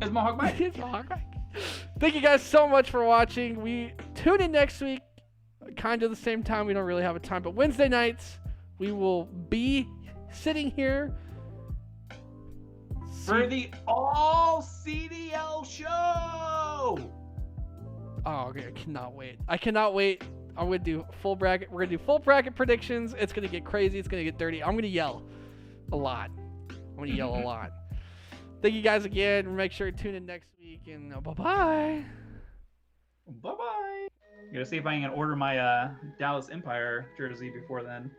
Speaker 2: It's Mohawkmike.
Speaker 1: It's Mohawkmike. Thank you guys so much for watching. We tune in next week, kind of the same time. We don't really have a time, but Wednesday nights we will be sitting here
Speaker 2: for the all CDL show.
Speaker 1: Oh, okay, I cannot wait. I'm gonna do full bracket. We're gonna do full bracket predictions. It's gonna get crazy. It's gonna get dirty. I'm gonna yell a lot. Thank you guys again. Make sure to tune in next week, and bye-bye.
Speaker 2: Bye-bye. Gotta see if I can order my Dallas Empire jersey before then.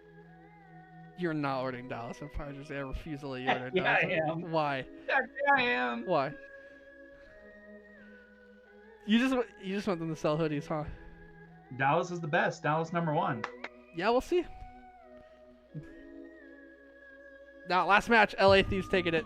Speaker 1: You're not ordering Dallas Empire jersey. I refuse to let you order
Speaker 2: Yeah,
Speaker 1: Dallas.
Speaker 2: I am.
Speaker 1: Why?
Speaker 2: Yeah, I am.
Speaker 1: Why? You just want them to sell hoodies, huh?
Speaker 2: Dallas is the best. Dallas #1.
Speaker 1: Yeah, we'll see. Now, last match, LA Thieves taking it.